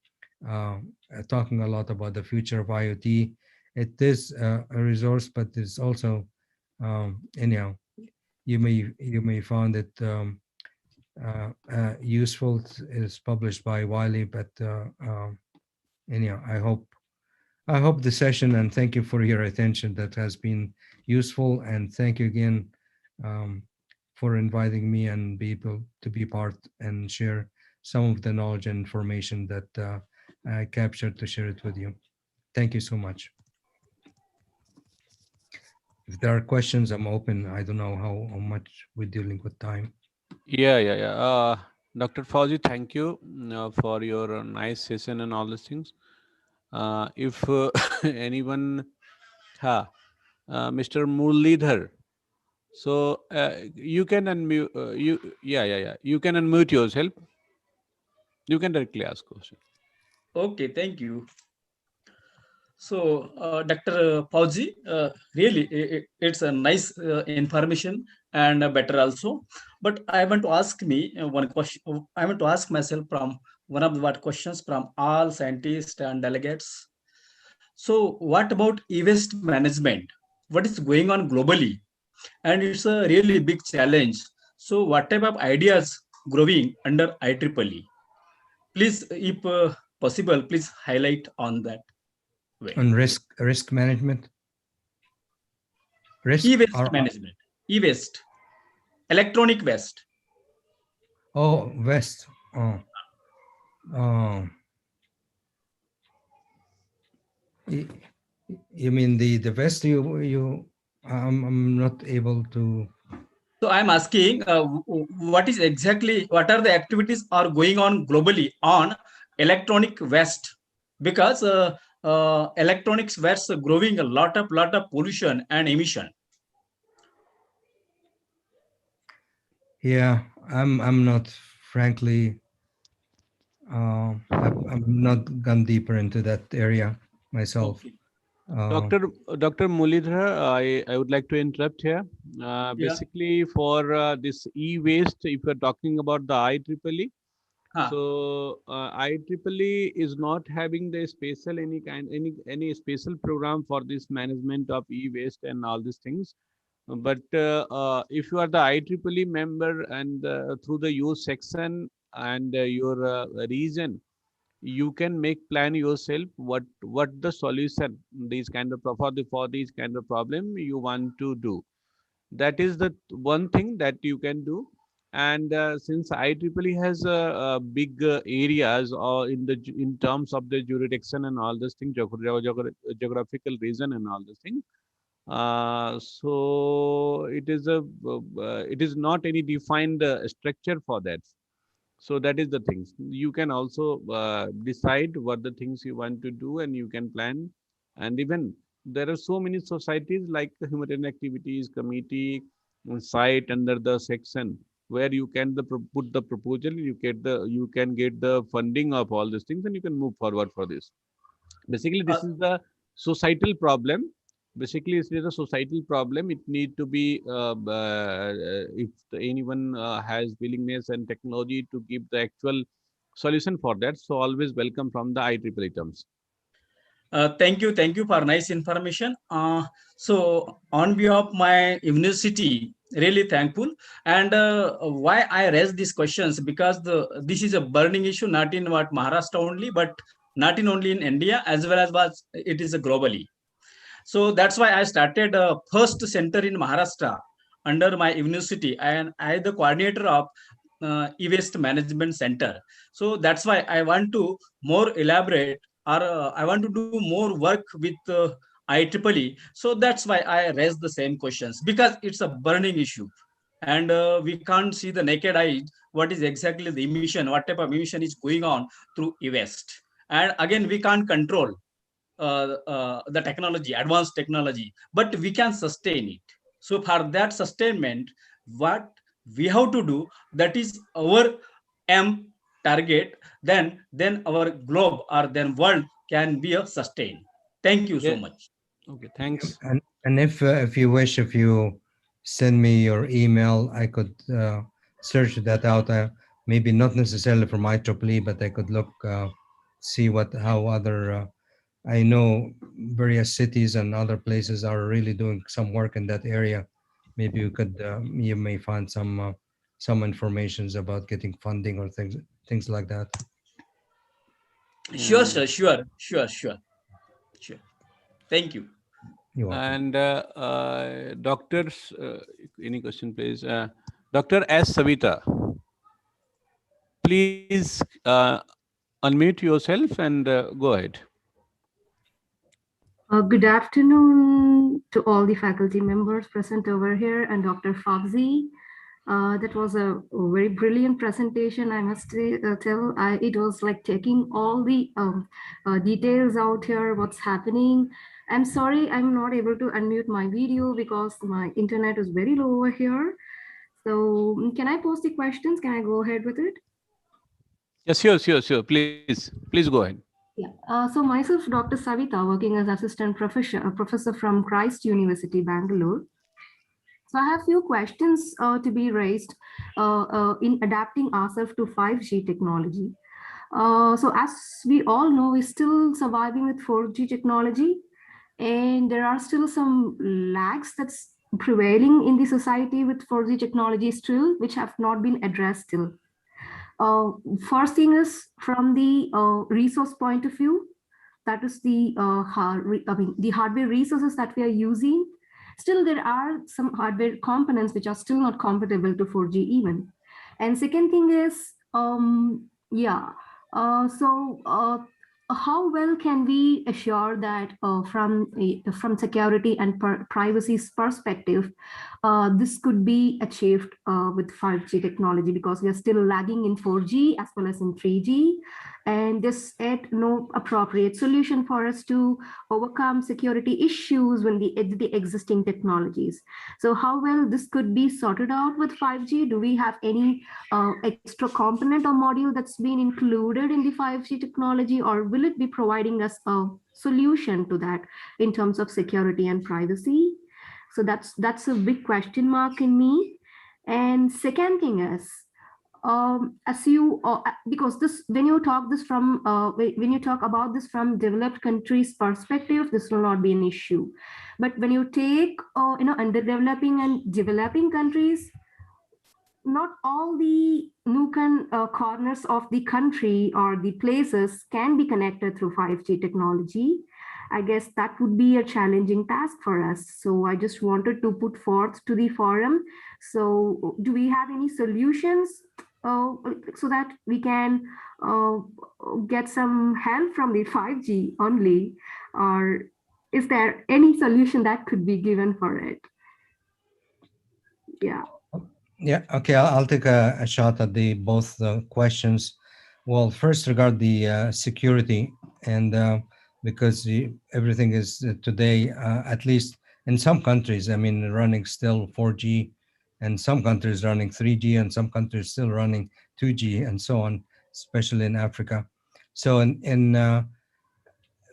talking a lot about the future of IoT. It is a resource, but it's also anyhow you may find it useful. It's published by Wiley, but anyhow, I hope the session, and thank you for your attention, that has been useful. And thank you again um, for inviting me and be able to be part and share some of the knowledge and information that I captured to share it with you. Thank you so much. If there are questions, I'm open. I don't know how much we're dealing with time. Yeah. Dr. Fawzi, thank you for your nice session and all these things. If anyone, Mr. Murlidhar, so you can unmute. Yeah. You can unmute yourself. You can directly ask question. Okay, thank you. So, Dr. Fauzi, really, it's a nice information and better also. But I want to ask me one question. I want to ask myself from one of the what questions from all scientists and delegates. So, what about e-waste management? What is going on globally? And it's a really big challenge. So, what type of ideas growing under IEEE? Please, if possible, please highlight on that way. On risk management, risk E-waste or management, e-waste, electronic waste. West. Oh, y- you mean the West? I'm not able to. So I'm asking, what is exactly, what are the activities are going on globally on electronic waste? Because electronics waste are growing a lot of pollution and emission. Yeah, I'm not, frankly, I'm not gone deeper into that area myself. Okay. Uh, Dr. Mulidhar, I would like to interrupt here. Yeah. Basically, for this e-waste, if you're talking about the IEEE, Huh. so IEEE is not having the special any special program for this management of e-waste and all these things. But if you are the IEEE member and through the use section and your region, you can make plan yourself what the solution these kind of for these kind of problem you want to do. That is the one thing that you can do. And since IEEE has big areas or in terms of the jurisdiction and all those things, geographical region and all those things, so it is not any defined structure for that. So that is the things. You can also decide what the things you want to do, and you can plan. And even there are so many societies like the humanitarian activities committee site under the section where you can put the proposal, you can get the funding of all these things, and you can move forward for this. Basically, this is the societal problem. Basically, it is a societal problem. It need to be if anyone has willingness and technology to give the actual solution for that. So always welcome from the IEEE terms. Thank you for nice information. So, on behalf of my university, really thankful. And why I raise these questions, because this is a burning issue, not in what Maharashtra only, but not in only in India as well as it is globally. So that's why I started a first center in Maharashtra under my university, and I the coordinator of e-waste management center. So that's why I want to more elaborate, or I want to do more work with IEEE. So that's why I raise the same questions, because it's a burning issue, and we can't see the naked eye what is exactly the emission, what type of emission is going on through e-waste. And again, we can't control the technology, advanced technology, but we can sustain it. So for that sustainment, what we have to do, that is our M target, then our globe or then world can be a sustain. Thank you so Yeah. much. Okay. Thanks. And if you wish, if you send me your email, I could search that out. Maybe not necessarily from IEEE, but I could look, see how other. I know various cities and other places are really doing some work in that area. Maybe you may find some informations about getting funding or things like that. Sure, And sir. Sure. Thank you. You're welcome. doctors, any question, please? Dr. S. Savita, please unmute yourself and go ahead. Good afternoon to all the faculty members present over here and Dr. Fawzi. That was a very brilliant presentation, I must tell. It was like taking all the details out here, what's happening. I'm sorry I'm not able to unmute my video because my internet is very low over here. So can I post the questions? Can I go ahead with it? Yes, sure. Please go ahead. Yeah. So myself, Dr. Savita, working as assistant professor from Christ University, Bangalore. So I have few questions to be raised in adapting ourselves to 5G technology. So as we all know, we're still surviving with 4G technology, and there are still some lags that's prevailing in the society with 4G technology still, which have not been addressed still. First thing is from the resource point of view, that is the the hardware resources that we are using. Still, there are some hardware components which are still not compatible to 4G even. And second thing is, how well can we assure that from security and privacy's perspective, this could be achieved with 5G technology, because we are still lagging in 4G as well as in 3G, and there's yet no appropriate solution for us to overcome security issues when the existing technologies. So how well this could be sorted out with 5G? Do we have any extra component or module that's been included in the 5G technology, or will it be providing us a solution to that in terms of security and privacy? So that's a big question mark in me. And second thing is, as you because this when you talk this from when you talk about this from developed countries perspective, this will not be an issue, but when you take underdeveloping and developing countries, not all the nook and corners of the country or the places can be connected through 5G technology. I guess that would be a challenging task for us. So I just wanted to put forth to the forum. So do we have any solutions so that we can uh, get some help from the 5G only? Or is there any solution that could be given for it? Yeah. Yeah, okay, I'll take a shot at the both questions. Well, first regard the security, and because everything is today, at least in some countries, I mean, running still 4G, and some countries running 3G, and some countries still running 2G, and so on, especially in Africa. So in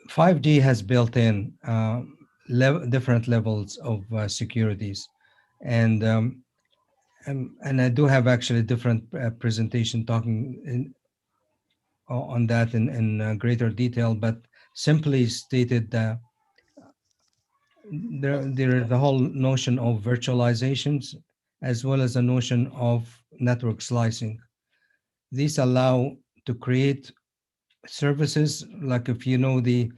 5G has built in different levels of securities, and and I do have actually different presentation talking on that in greater detail, but simply stated, there is the whole notion of virtualizations as well as the notion of network slicing. These allow to create services like, if you know the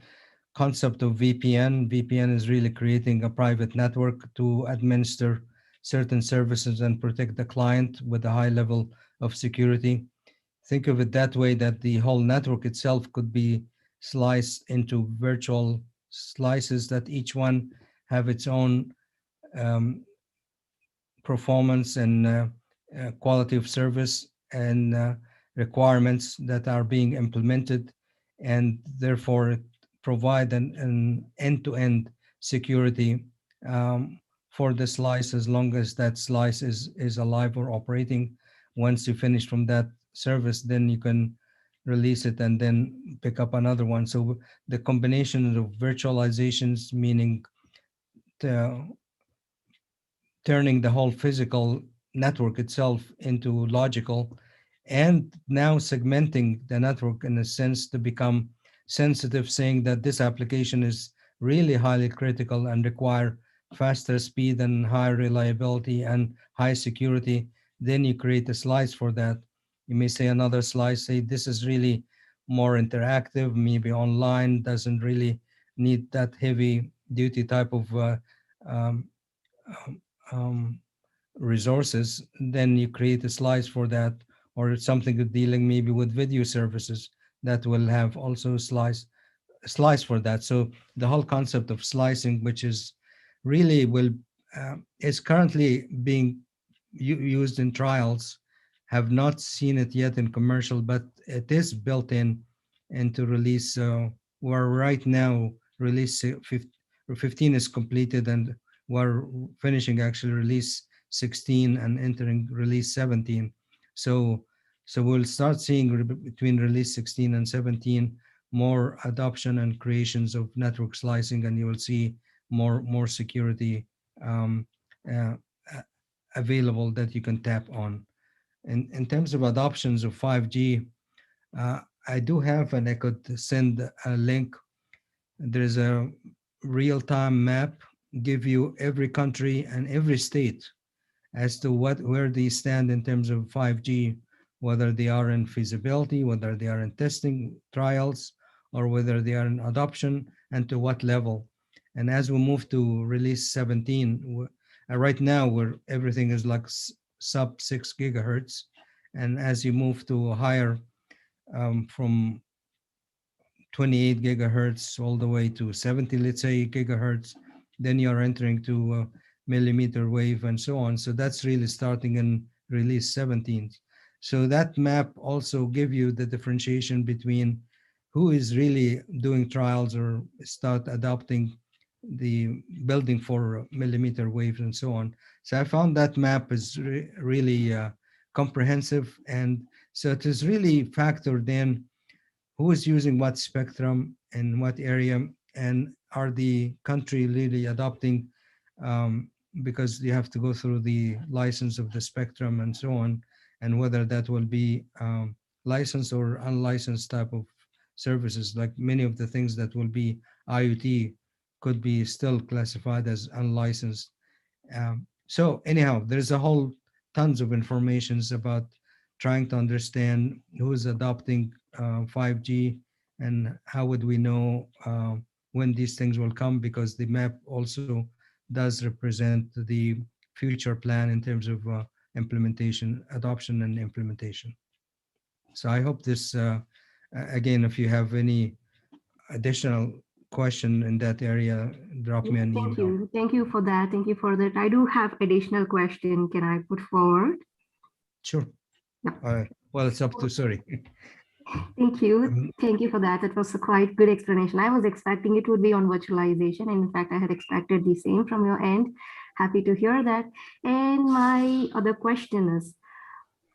concept of VPN, VPN is really creating a private network to administer certain services and protect the client with a high level of security. Think of it that way, that the whole network itself could be sliced into virtual slices that each one have its own um, performance and quality of service and requirements that are being implemented, and therefore provide an end-to-end security um, for the slice, as long as that slice is alive or operating. Once you finish from that service, then you can release it and then pick up another one. So the combination of virtualizations, meaning the turning the whole physical network itself into logical, and now segmenting the network in a sense to become sensitive, saying that this application is really highly critical and require faster speed and higher reliability and high security. Then you create a slice for that. You may say another slice, say this is really more interactive, maybe online, doesn't really need that heavy duty type of um, um, um, resources. Then you create a slice for that, or it's something dealing maybe with video services that will have also slice for that. So the whole concept of slicing, which is really will is currently being used in trials, have not seen it yet in commercial, but it is built in into release. We're right now release 15 is completed, and we're finishing actually release 16 and entering release 17. So we'll start seeing between release 16 and 17 more adoption and creations of network slicing, and you will see more security um, uh, available that you can tap on. In terms of adoptions of 5G, uh, I do have, and I could send a link. There's a real-time map, give you every country and every state as to where they stand in terms of 5G, whether they are in feasibility, whether they are in testing trials, or whether they are in adoption, and to what level. And as we move to release 17, right now where everything is like sub 6 gigahertz, and as you move to higher, from 28 gigahertz all the way to 70, let's say, gigahertz, then you're entering to millimeter wave and so on. So that's really starting in release 17. So that map also give you the differentiation between who is really doing trials or start adopting the building for millimeter waves and so on. So I found that map is really comprehensive, and so it is really factored in who is using what spectrum in what area, and are the country really adopting, because you have to go through the license of the spectrum and so on. and whether that will be licensed or unlicensed type of services. Like many of the things that will be IoT could be still classified as unlicensed. So anyhow, there's a whole tons of informations about trying to understand who is adopting 5G and how would we know when these things will come, because the map also does represent the future plan in terms of implementation, adoption and implementation. So I hope this, again, if you have any additional question in that area, drop me an Thank email. you. Thank you for that. Thank you for that. I do have additional question. Can I put forward? Sure. Yeah. All right. Well, it's up to, sorry. Thank you. Thank you for that. It was a quite good explanation. I was expecting it would be on virtualization. And in fact, I had expected the same from your end. Happy to hear that. And my other question is,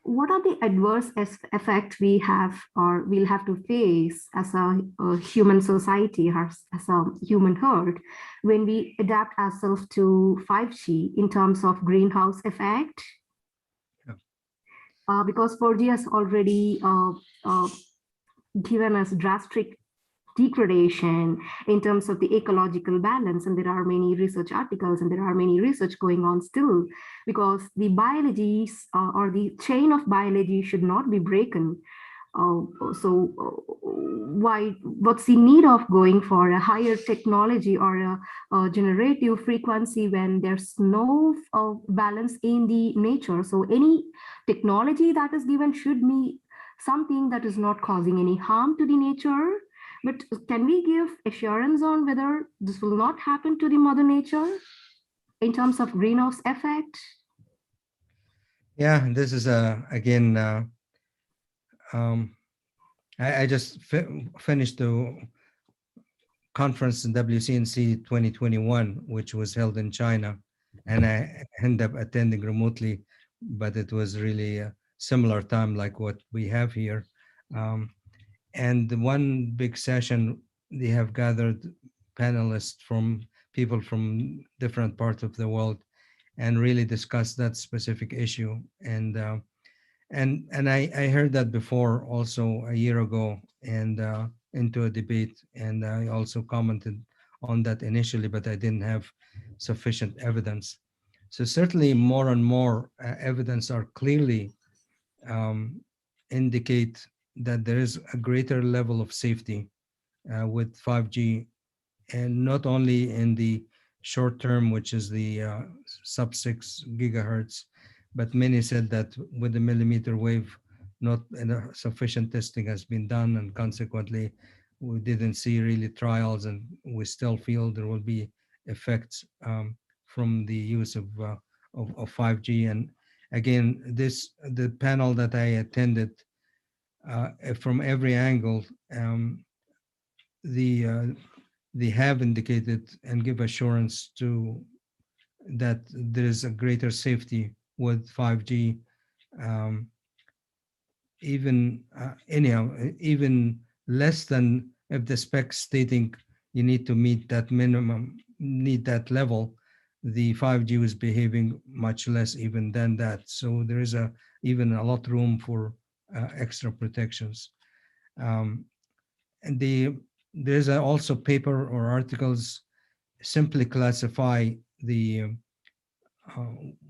what are the adverse effects we have or we'll have to face as a human society, as a human herd, when we adapt ourselves to 5G in terms of greenhouse effect? Because 4G has already given us drastic degradation in terms of the ecological balance, and there are many research articles and there are many research going on still, because the biologies or the chain of biology should not be broken. What's the need of going for a higher technology or a generative frequency when there's no balance in the nature? So any technology that is given should be something that is not causing any harm to the nature. But can we give assurance on whether this will not happen to the mother nature in terms of greenhouse effect? Yeah, this is again, I just finished the conference in WCNC 2021, which was held in China, and I ended up attending remotely, but it was really a similar time like what we have here. And the one big session, they have gathered panelists from people from different parts of the world and really discussed that specific issue. And I heard that before also a year ago, and into a debate, and I also commented on that initially, but I didn't have sufficient evidence. So certainly more and more evidence are clearly indicate that there is a greater level of safety with 5G, and not only in the short term, which is the sub 6 gigahertz, but many said that with the millimeter wave, not sufficient testing has been done, and consequently, we didn't see really trials, and we still feel there will be effects from the use of 5G. And again, the panel that I attended, from every angle, they have indicated and give assurance to that there is a greater safety with 5G. Even anyhow, even less than if the specs stating you need to meet that minimum, need that level, the 5G is behaving much less even than that. So there is even a lot room for extra protections. And there's also paper or articles simply classify the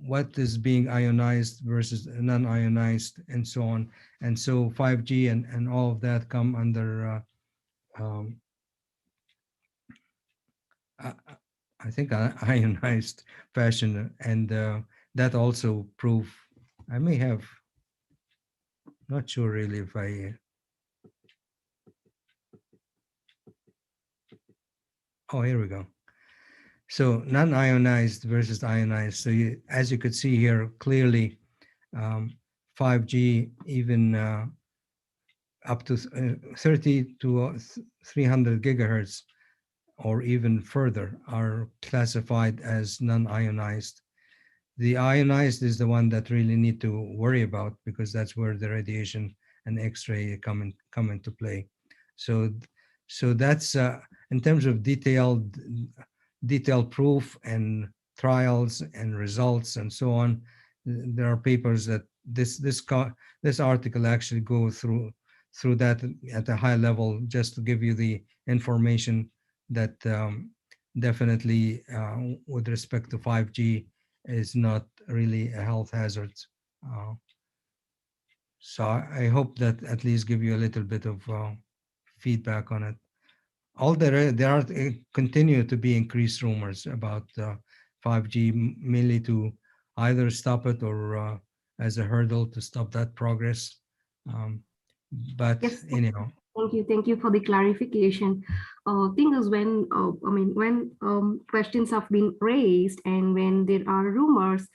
what is being ionized versus non-ionized and so on. And so 5G and all of that come under I think ionized fashion, and that also prove, I may have, not sure really if I, oh, here we go. So non-ionized versus ionized. So as you could see here, clearly 5G, even up to 30 to 300 gigahertz or even further, are classified as non-ionized. The ionized is the one that really need to worry about, because that's where the radiation and X-ray come into play. So that's in terms of detailed proof and trials and results and so on. There are papers that this article actually go through that at a high level, just to give you the information that definitely with respect to 5G is not really a health hazard. Uh, so I hope that at least give you a little bit of feedback on it. All there are continue to be increased rumors about 5G, mainly to either stop it or as a hurdle to stop that progress. Um, but Yes, anyhow, thank you for the clarification. Thing is, when when questions have been raised and when there are rumors,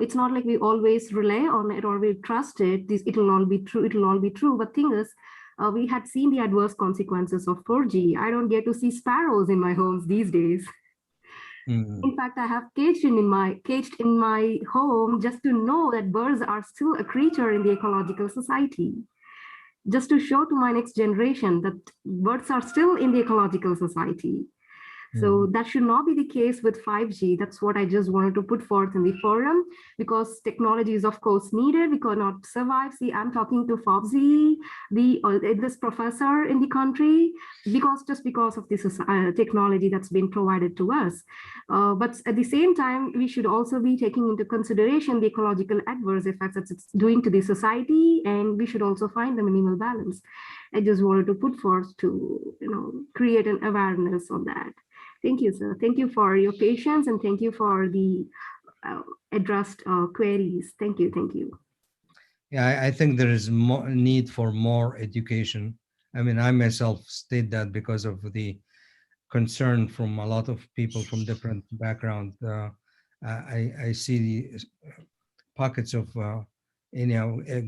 it's not like we always rely on it or we trust it. It'll all be true. It'll all be true. But thing is, we had seen the adverse consequences of 4G. I don't get to see sparrows in my homes these days. In fact, I have caged in my home just to know that birds are still a creature in the ecological society, just to show to my next generation that birds are still in the ecological society. So that should not be the case with 5G. That's what I just wanted to put forth in the forum, because technology is of course needed. We cannot survive. See, I'm talking to Fawzi, this professor in the country, because of this technology that's been provided to us. But at the same time, we should also be taking into consideration the ecological adverse effects that it's doing to the society, and we should also find the minimal balance. I just wanted to put forth to create an awareness on that. Thank you, sir. Thank you for your patience and thank you for the addressed queries. Thank you. Thank you. yeah, I think there is more need for more education. I mean, I myself state that because of the concern from a lot of people from different backgrounds. I see the pockets of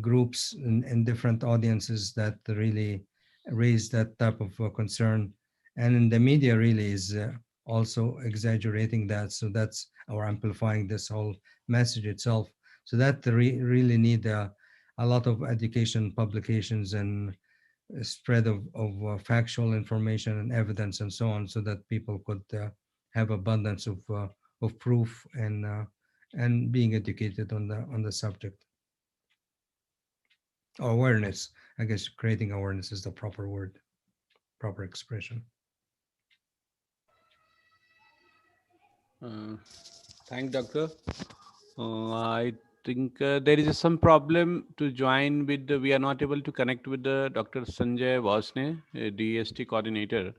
groups and different audiences that really raise that type of concern, and in the media really is also exaggerating that, so that's or amplifying this whole message itself. So that really need a lot of education publications and spread of factual information and evidence and so on, so that people could have abundance of proof and being educated on the subject. Or awareness, I guess creating awareness is the proper word, proper expression. Thank doctor. I think there is some problem to join with. We are not able to connect with the Dr. Sanjay Vasne, DST coordinator.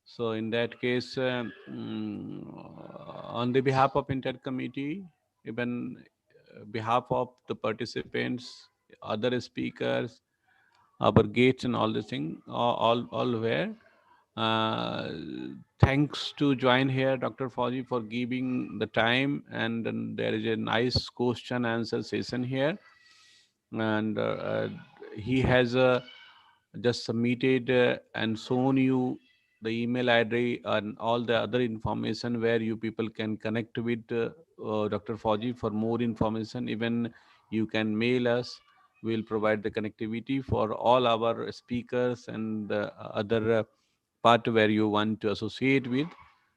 So in that case, on the behalf of entire committee, even behalf of the participants, other speakers, our gates and all the thing, all were. Uh, Thanks to join here, Dr. Fawzi, for giving the time, and then there is a nice question answer session here, and he has just submitted and shown you the email ID and all the other information where you people can connect with Dr. Fawzi for more information. Even you can mail us. We'll provide the connectivity for all our speakers and other part where you want to associate with.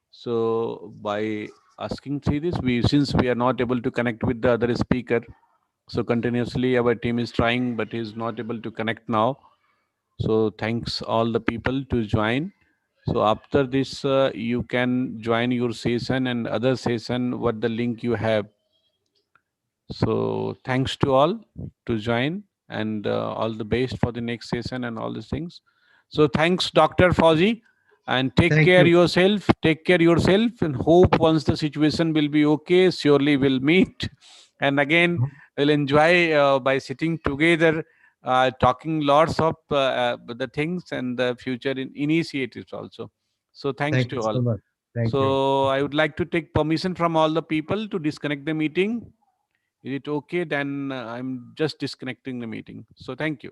So by asking through this, since we are not able to connect with the other speaker, so continuously our team is trying, but is not able to connect now. So thanks all the people to join. So after this, you can join your session and other session, what the link you have. So thanks to all to join, and all the best for the next session and all these things. So thanks, Dr. Fawzi, and take Thank care you. yourself. Take care yourself, and hope once the situation will be okay, surely we'll meet. And again, we'll enjoy by sitting together, talking lots of the things and the future initiatives also. So thanks Thank to you so all. much. Thank you. So I would like to take permission from all the people to disconnect the meeting. Is it okay? Then I'm just disconnecting the meeting. So thank you.